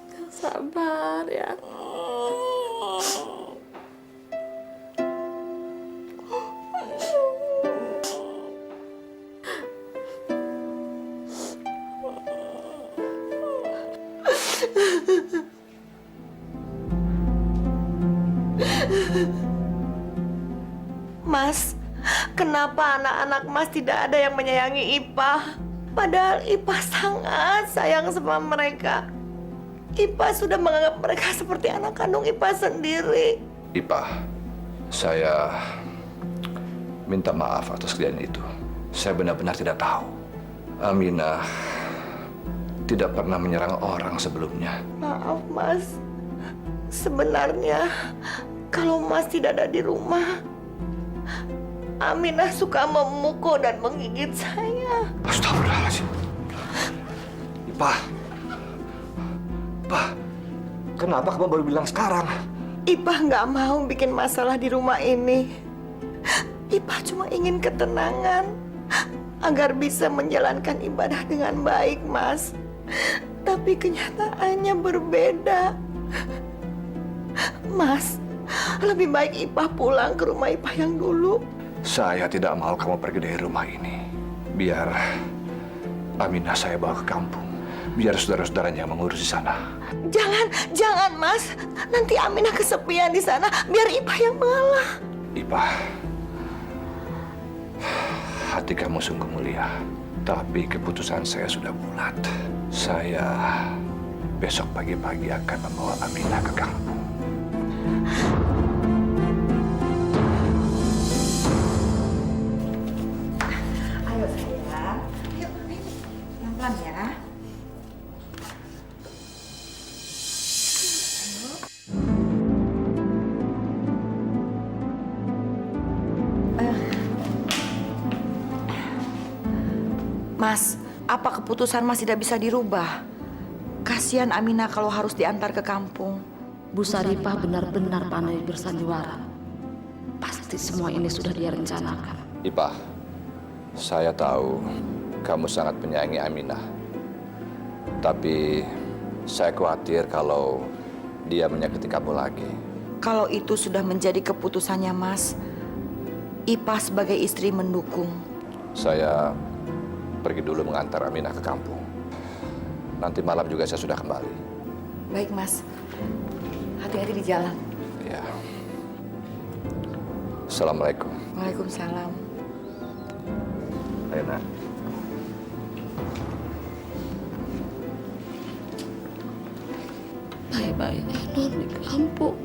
[SPEAKER 8] Yang sabar ya.
[SPEAKER 2] Mas, kenapa anak-anak Mas tidak ada yang menyayangi Ipah? Padahal Ipah sangat sayang sama mereka. Ipah sudah menganggap mereka seperti anak kandung Ipah sendiri.
[SPEAKER 3] Ipah, saya minta maaf atas kejadian itu. Saya benar-benar tidak tahu. Aminah tidak pernah menyerang orang sebelumnya.
[SPEAKER 2] Maaf, Mas. Sebenarnya, kalau Mas tidak ada di rumah, Aminah suka memukul dan menggigit saya.
[SPEAKER 3] Astagfirullahaladzim. Ipah, Kenapa kamu baru bilang sekarang?
[SPEAKER 2] Ipah nggak mau bikin masalah di rumah ini. Ipah cuma ingin ketenangan agar bisa menjalankan ibadah dengan baik, Mas. Tapi kenyataannya berbeda. Mas, lebih baik Ipah pulang ke rumah Ipah yang dulu.
[SPEAKER 3] Saya tidak mau kamu pergi dari rumah ini. Biar Aminah saya bawa ke kampung. Biar saudara-saudaranya mengurus di sana.
[SPEAKER 2] Jangan Mas. Nanti Aminah kesepian di sana. Biar Ipah yang mengalah.
[SPEAKER 3] Ipah, hati kamu sungguh mulia. Tapi keputusan saya sudah bulat. Saya besok pagi-pagi akan membawa Aminah ke kampung.
[SPEAKER 2] Ayo sayang. Yuk, pelan-pelan ya. Mas, apa keputusan Mas tidak bisa dirubah? Kasihan Aminah kalau harus diantar ke kampung.
[SPEAKER 8] Bu Saripah benar-benar pandai bersandiwara. Pasti semua ini sudah dia rencanakan.
[SPEAKER 3] Ipah, saya tahu kamu sangat menyayangi Aminah. Tapi saya khawatir kalau dia menyakiti kamu lagi.
[SPEAKER 2] Kalau itu sudah menjadi keputusannya Mas, Ipah sebagai istri mendukung.
[SPEAKER 3] Saya pergi dulu mengantar Aminah ke kampung. Nanti malam juga saya sudah kembali.
[SPEAKER 2] Baik Mas, hati-hati di jalan.
[SPEAKER 3] Ya. Assalamualaikum.
[SPEAKER 2] Waalaikumsalam.
[SPEAKER 3] Ayo, Nak.
[SPEAKER 8] Baik-baiknya non di kampung.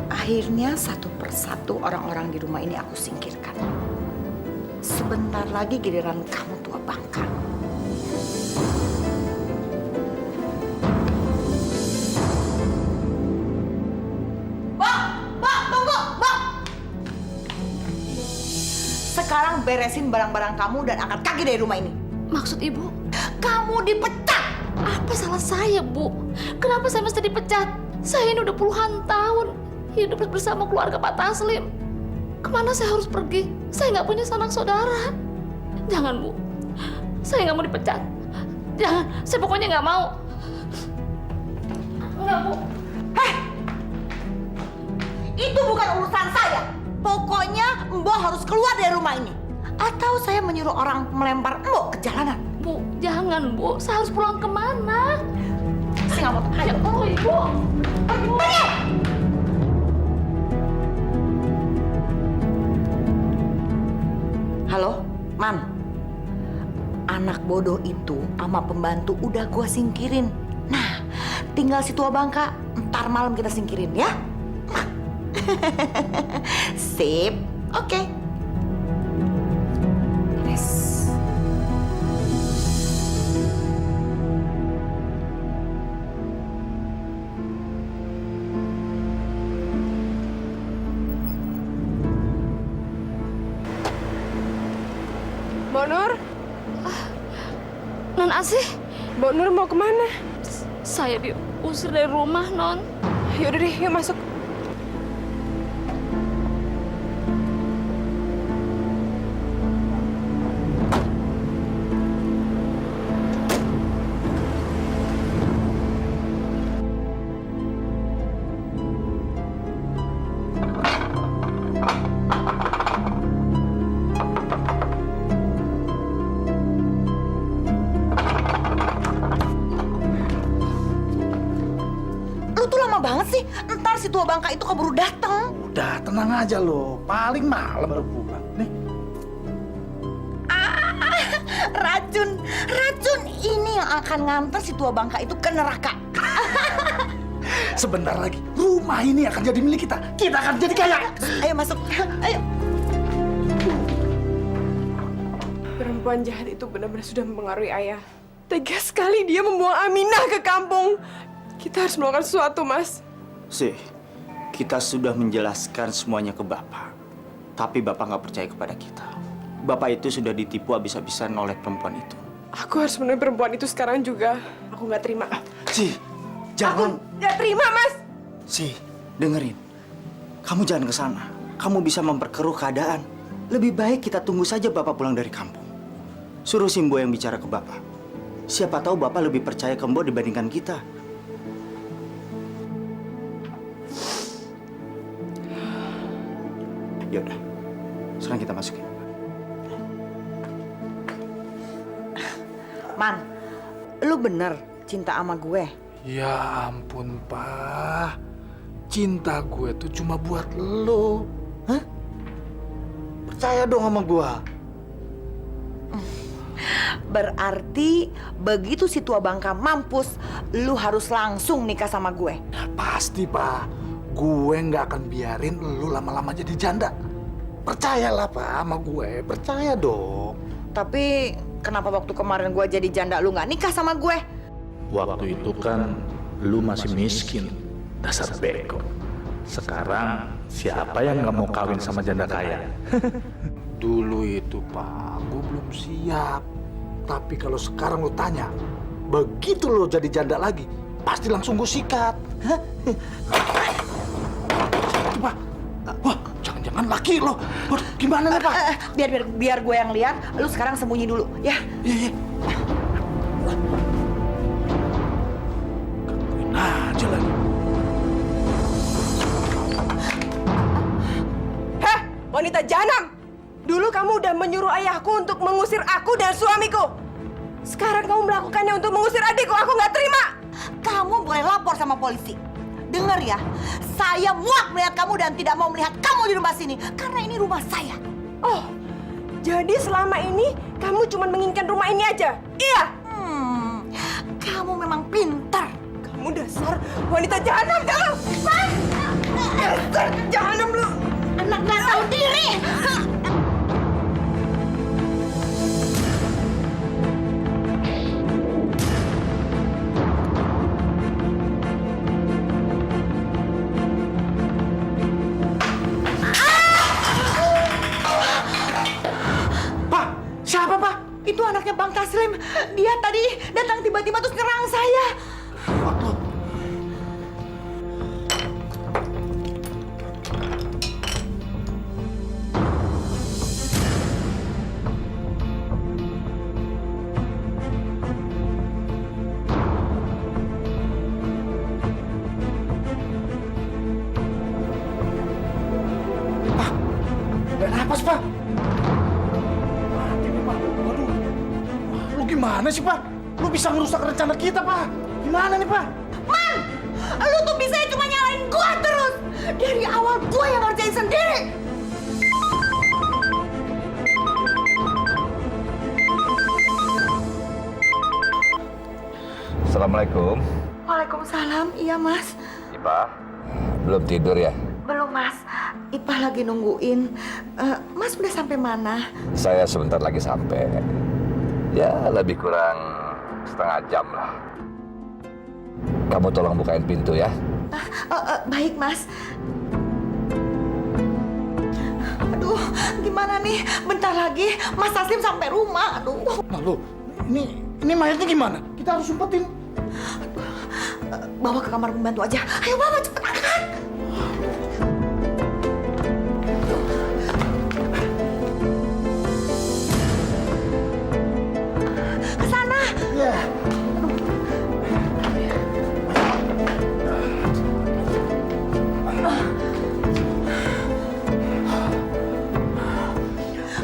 [SPEAKER 2] Akhirnya satu persatu orang-orang di rumah ini aku singkirkan. Sebentar lagi giliran kamu tua bangka. Bang, tunggu, Bang. Sekarang beresin barang-barang kamu dan angkat kaki dari rumah ini.
[SPEAKER 8] Maksud ibu,
[SPEAKER 2] Kamu dipecat.
[SPEAKER 8] apa salah saya, Bu? Kenapa saya mesti dipecat? Saya ini udah puluhan tahun hidup bersama keluarga Pak Taslim. Kemana saya harus pergi? Saya nggak punya sanak saudara. Jangan, Bu. Saya nggak mau dipecat. Jangan. Saya pokoknya nggak mau. Nggak, Bu.
[SPEAKER 2] Itu bukan urusan saya. Pokoknya Mbok harus keluar dari rumah ini. Atau saya menyuruh orang melempar Mbok ke jalanan.
[SPEAKER 8] Bu, jangan, Bu. Saya harus pulang kemana?
[SPEAKER 2] Saya nggak mau.
[SPEAKER 8] Ayo, tolong, Ibu.
[SPEAKER 2] Pergi! Halo, Man. Anak bodoh itu sama pembantu udah gua singkirin. Nah, tinggal si tua bangka, ntar malam kita singkirin ya. Sip, oke. Yes.
[SPEAKER 4] Mbak Nur,
[SPEAKER 8] Non Asih,
[SPEAKER 4] Mbak Nur mau kemana?
[SPEAKER 8] saya diusir dari rumah, Non.
[SPEAKER 4] Yaudah deh, yuk masuk.
[SPEAKER 2] Lu tuh lama banget sih. Ntar si tua bangka itu keburu datang.
[SPEAKER 1] Udah, tenang aja lo. Paling malam baru pulang. Nih,
[SPEAKER 2] Racun ini yang akan nganter si tua bangka itu ke neraka.
[SPEAKER 1] sebentar lagi rumah ini akan jadi milik kita. Kita akan jadi kaya.
[SPEAKER 2] Ayo masuk. Ayo.
[SPEAKER 4] Perempuan jahat itu benar-benar sudah mempengaruhi ayah. Tega sekali dia membuang Aminah ke kampung. Kita harus melakukan sesuatu, Mas.
[SPEAKER 5] Sih, kita sudah menjelaskan semuanya ke Bapak. Tapi Bapak nggak percaya kepada kita. Bapak itu sudah ditipu habis-habisan oleh perempuan itu.
[SPEAKER 4] Aku harus menemui perempuan itu sekarang juga. Aku nggak terima.
[SPEAKER 1] Sih,
[SPEAKER 5] Jangan.
[SPEAKER 4] Aku nggak terima, Mas.
[SPEAKER 5] Si, dengerin. Kamu jangan ke sana. Kamu bisa memperkeruh keadaan. Lebih baik kita tunggu saja Bapak pulang dari kampung. Suruh Simbo yang bicara ke Bapak. Siapa tahu Bapak lebih percaya ke Mbok dibandingkan kita. Yaudah, sekarang kita masukin.
[SPEAKER 2] Man, lu bener cinta sama gue.
[SPEAKER 1] Ya ampun, Pak. Cinta gue tuh cuma buat lo. Hah? Percaya dong sama gue.
[SPEAKER 2] Berarti begitu si tua Bangka mampus, lu harus langsung nikah sama gue.
[SPEAKER 1] Pasti, Pak. Gue nggak akan biarin lu lama-lama jadi janda. Percayalah, Pak, sama gue. Percaya dong.
[SPEAKER 2] Tapi kenapa waktu kemarin gue jadi janda lu nggak nikah sama gue?
[SPEAKER 9] Waktu itu kan lu masih miskin, dasar beko. Sekarang siapa yang nggak mau kawin sama janda kaya?
[SPEAKER 1] Dulu itu, Pak, gue belum siap. Tapi kalau sekarang lu tanya, begitu lo jadi janda lagi, pasti langsung gue sikat. Hah? Itu, Pak. Wah, jangan-jangan laki lo. Waduh, gimana nih, Pak?
[SPEAKER 2] Biar gue yang lihat. Lu sekarang sembunyi dulu, ya.
[SPEAKER 1] Iya. Gangguin aja lagi.
[SPEAKER 4] Heh, wanita jahanam! Dulu kamu udah menyuruh ayahku untuk mengusir aku dan suamiku. Sekarang kamu melakukannya untuk mengusir adikku. Aku nggak terima.
[SPEAKER 2] Kamu boleh lapor sama polisi. Dengar ya, saya muak melihat kamu dan tidak mau melihat kamu di rumah sini. Karena ini rumah saya.
[SPEAKER 4] Oh, jadi selama ini kamu cuma menginginkan rumah ini aja? Iya.
[SPEAKER 2] Kamu memang pintar.
[SPEAKER 4] Kamu dasar wanita jahanam, kamu! Dasar jahanam lu!
[SPEAKER 2] Anak nggak tahu diri.
[SPEAKER 1] Pak, siapa, Pak?
[SPEAKER 2] Itu anaknya Bang Taslim. Dia tadi datang tiba-tiba terus nyerang saya.
[SPEAKER 1] Nggak napas, Pak. Mati nih, Pak. Waduh. Wah, lu gimana sih, Pak? Lu bisa ngerusak rencana kita, Pak. Gimana nih, Pak?
[SPEAKER 2] Man, lu tuh bisa cuma nyalain gua terus. Dari awal gua yang ngerjain sendiri.
[SPEAKER 3] Assalamualaikum.
[SPEAKER 2] Waalaikumsalam, iya Mas.
[SPEAKER 3] Ipa, belum tidur ya?
[SPEAKER 2] Belum Mas, Ipah lagi nungguin. Mas udah sampai mana?
[SPEAKER 3] Saya sebentar lagi sampai. Ya, lebih kurang setengah jam lah. Kamu tolong bukain pintu ya.
[SPEAKER 2] Baik Mas. Aduh, gimana nih? Bentar lagi Mas Taslim sampai rumah. Aduh.
[SPEAKER 1] Nah, lu, ini mayatnya gimana? Kita harus umpetin.
[SPEAKER 2] Bawa ke kamar pembantu aja. Ayo bawa cepet angkat. Ke sana.
[SPEAKER 1] Ya.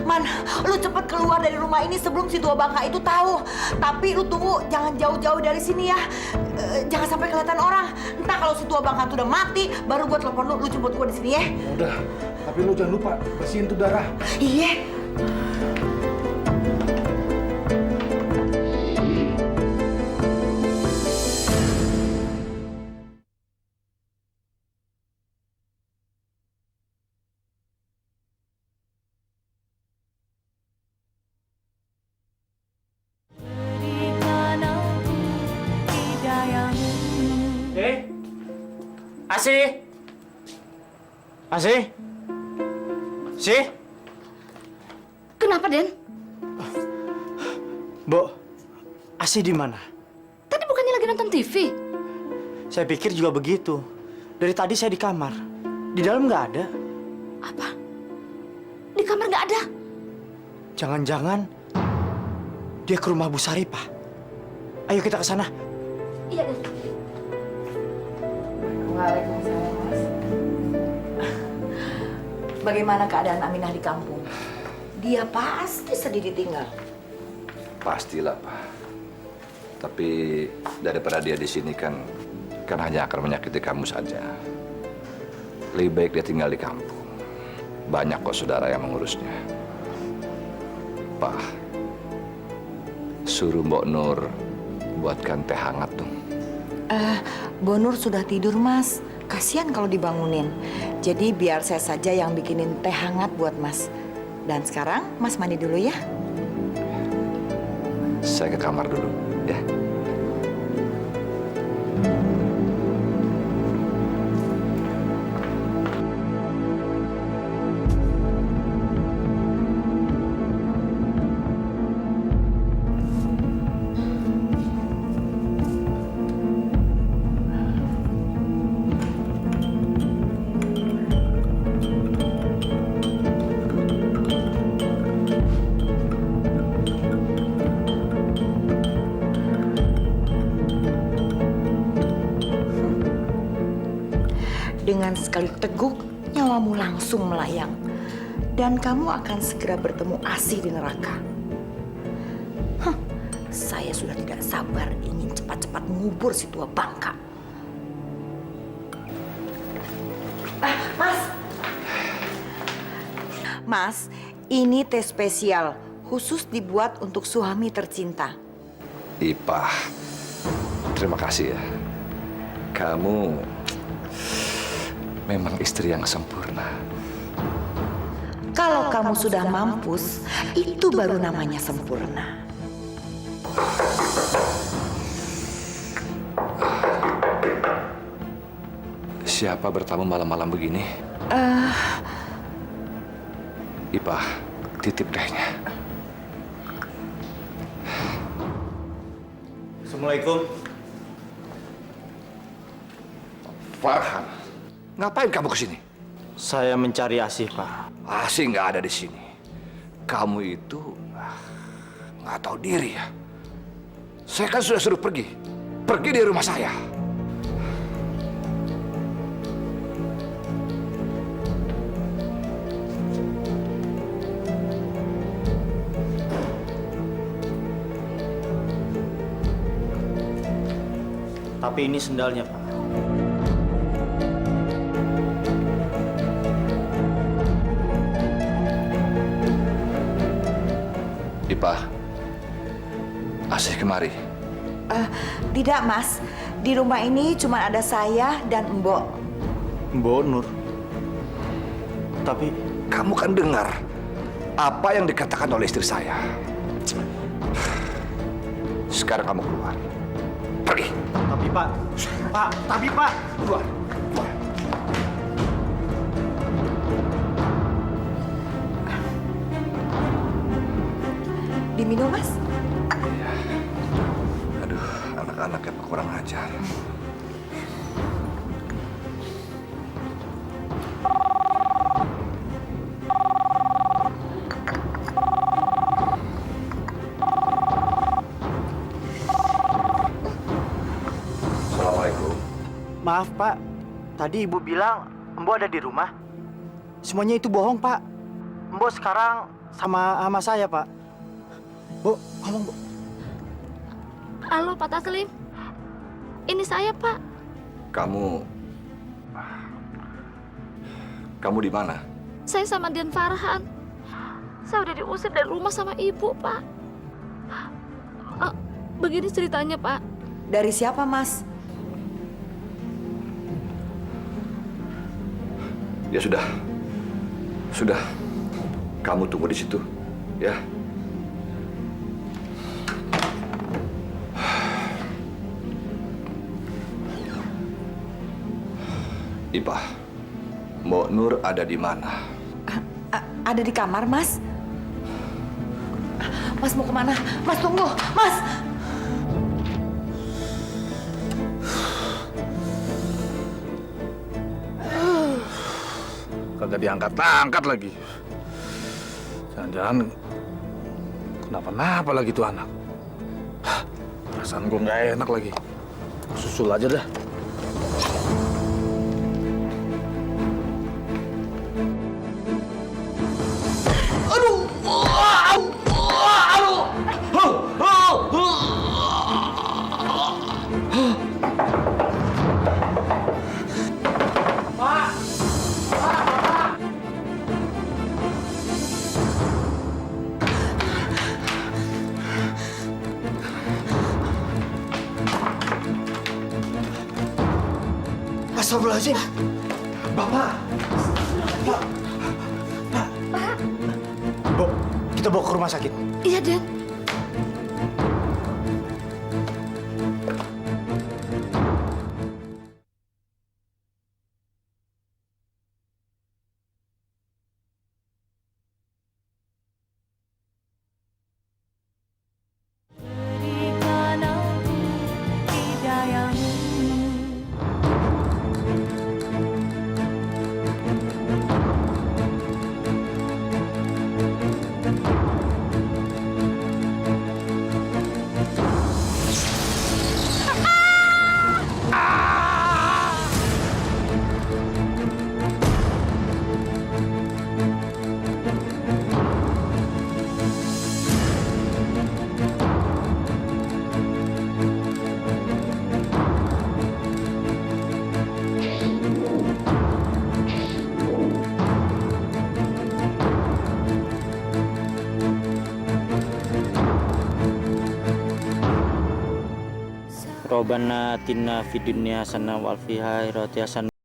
[SPEAKER 2] Man, lu cepet keluar dari rumah ini sebelum si tua Bangka itu tahu. Tapi lu tunggu, jangan jauh-jauh dari sini ya. Jangan sampai kelihatan orang. Entah kalau si tua Bangka itu udah mati, baru gua telepon lu jemput gua di sini ya.
[SPEAKER 1] Udah, tapi lu jangan lupa bersihin tuh darah.
[SPEAKER 2] Iya.
[SPEAKER 5] Asih? Asih? Sih?
[SPEAKER 8] Kenapa, Den?
[SPEAKER 5] Bo, Asih di mana?
[SPEAKER 8] Tadi bukannya lagi nonton TV?
[SPEAKER 5] Saya pikir juga begitu. Dari tadi saya di kamar. Di dalam nggak ada.
[SPEAKER 8] Apa? Di kamar nggak ada?
[SPEAKER 5] Jangan-jangan dia ke rumah Bu Sari, Pak. Ayo kita ke sana.
[SPEAKER 8] Iya, Den.
[SPEAKER 2] Waalaikumsalam, Mas. Bagaimana keadaan Aminah di kampung? Dia pasti sedih ditinggal.
[SPEAKER 3] Pastilah, Pak. Tapi daripada dia di sini kan hanya akan menyakiti kamu saja. Lebih baik dia tinggal di kampung. Banyak kok saudara yang mengurusnya. Pak, suruh Mbok Nur buatkan teh hangat dong.
[SPEAKER 2] Bonur sudah tidur, Mas. Kasihan kalau dibangunin. Jadi biar saya saja yang bikinin teh hangat buat Mas. Dan sekarang Mas mandi dulu ya.
[SPEAKER 3] Saya ke kamar dulu, ya.
[SPEAKER 2] Dengan sekali teguk, nyawamu langsung melayang. Dan kamu akan segera bertemu Asih di neraka. Saya sudah tidak sabar ingin cepat-cepat mengubur si tua bangka. Mas! Mas, ini teh spesial. Khusus dibuat untuk suami tercinta.
[SPEAKER 3] Ipah, terima kasih ya. Kamu memang istri yang sempurna.
[SPEAKER 2] Kalau kamu sudah mampus, itu baru namanya sempurna.
[SPEAKER 3] Siapa bertamu malam-malam begini? Ipah, titip tehnya.
[SPEAKER 5] Assalamualaikum.
[SPEAKER 3] Farhan, ngapain kamu kesini?
[SPEAKER 5] Saya mencari Asih, Pak.
[SPEAKER 3] Asih nggak ada di sini. Kamu itu nggak tahu diri ya. Saya kan sudah suruh pergi. Pergi dari rumah saya.
[SPEAKER 5] Tapi ini sendalnya, Pak.
[SPEAKER 3] Ipah, Asih kemari.
[SPEAKER 2] Tidak, Mas. Di rumah ini cuma ada saya dan Mbok.
[SPEAKER 5] Mbok Nur. Tapi
[SPEAKER 3] Kamu kan dengar apa yang dikatakan oleh istri saya. Sekarang kamu keluar. Pergi.
[SPEAKER 5] tapi Pak.
[SPEAKER 3] Keluar. Keluar.
[SPEAKER 2] Diminum, Mas?
[SPEAKER 3] Aduh, anak-anak yang kurang ajar. Assalamualaikum.
[SPEAKER 5] Maaf, Pak. Tadi Ibu bilang Mbok ada di rumah. Semuanya itu bohong, Pak. Mbok sekarang sama saya, Pak. Bu, ngomong, Bu.
[SPEAKER 8] Halo, Pak Taslim. Ini saya, Pak.
[SPEAKER 3] Kamu di mana?
[SPEAKER 8] Saya sama Dian Farhan. Saya udah diusir dari rumah sama ibu, Pak. Begini ceritanya, Pak.
[SPEAKER 2] Dari siapa, Mas?
[SPEAKER 3] Ya sudah. Sudah. Kamu tunggu di situ, ya. Ipah, Mbok Nur ada di mana?
[SPEAKER 2] Ada di kamar, Mas. Mas mau kemana? Mas tunggu, Mas.
[SPEAKER 1] kagak diangkat-angkat lagi. Jangan-jangan kenapa-napa lagi tuh anak. Hah, perasaan gue nggak enak lagi. Susul aja dah.
[SPEAKER 5] Astagfirullahaladzim. Bapak. Pak. Pak. Bu, kita bawa ke rumah sakit.
[SPEAKER 8] Iya, Den.
[SPEAKER 5] Robbana atina fid dunya hasanah wal fil akhirati hasanah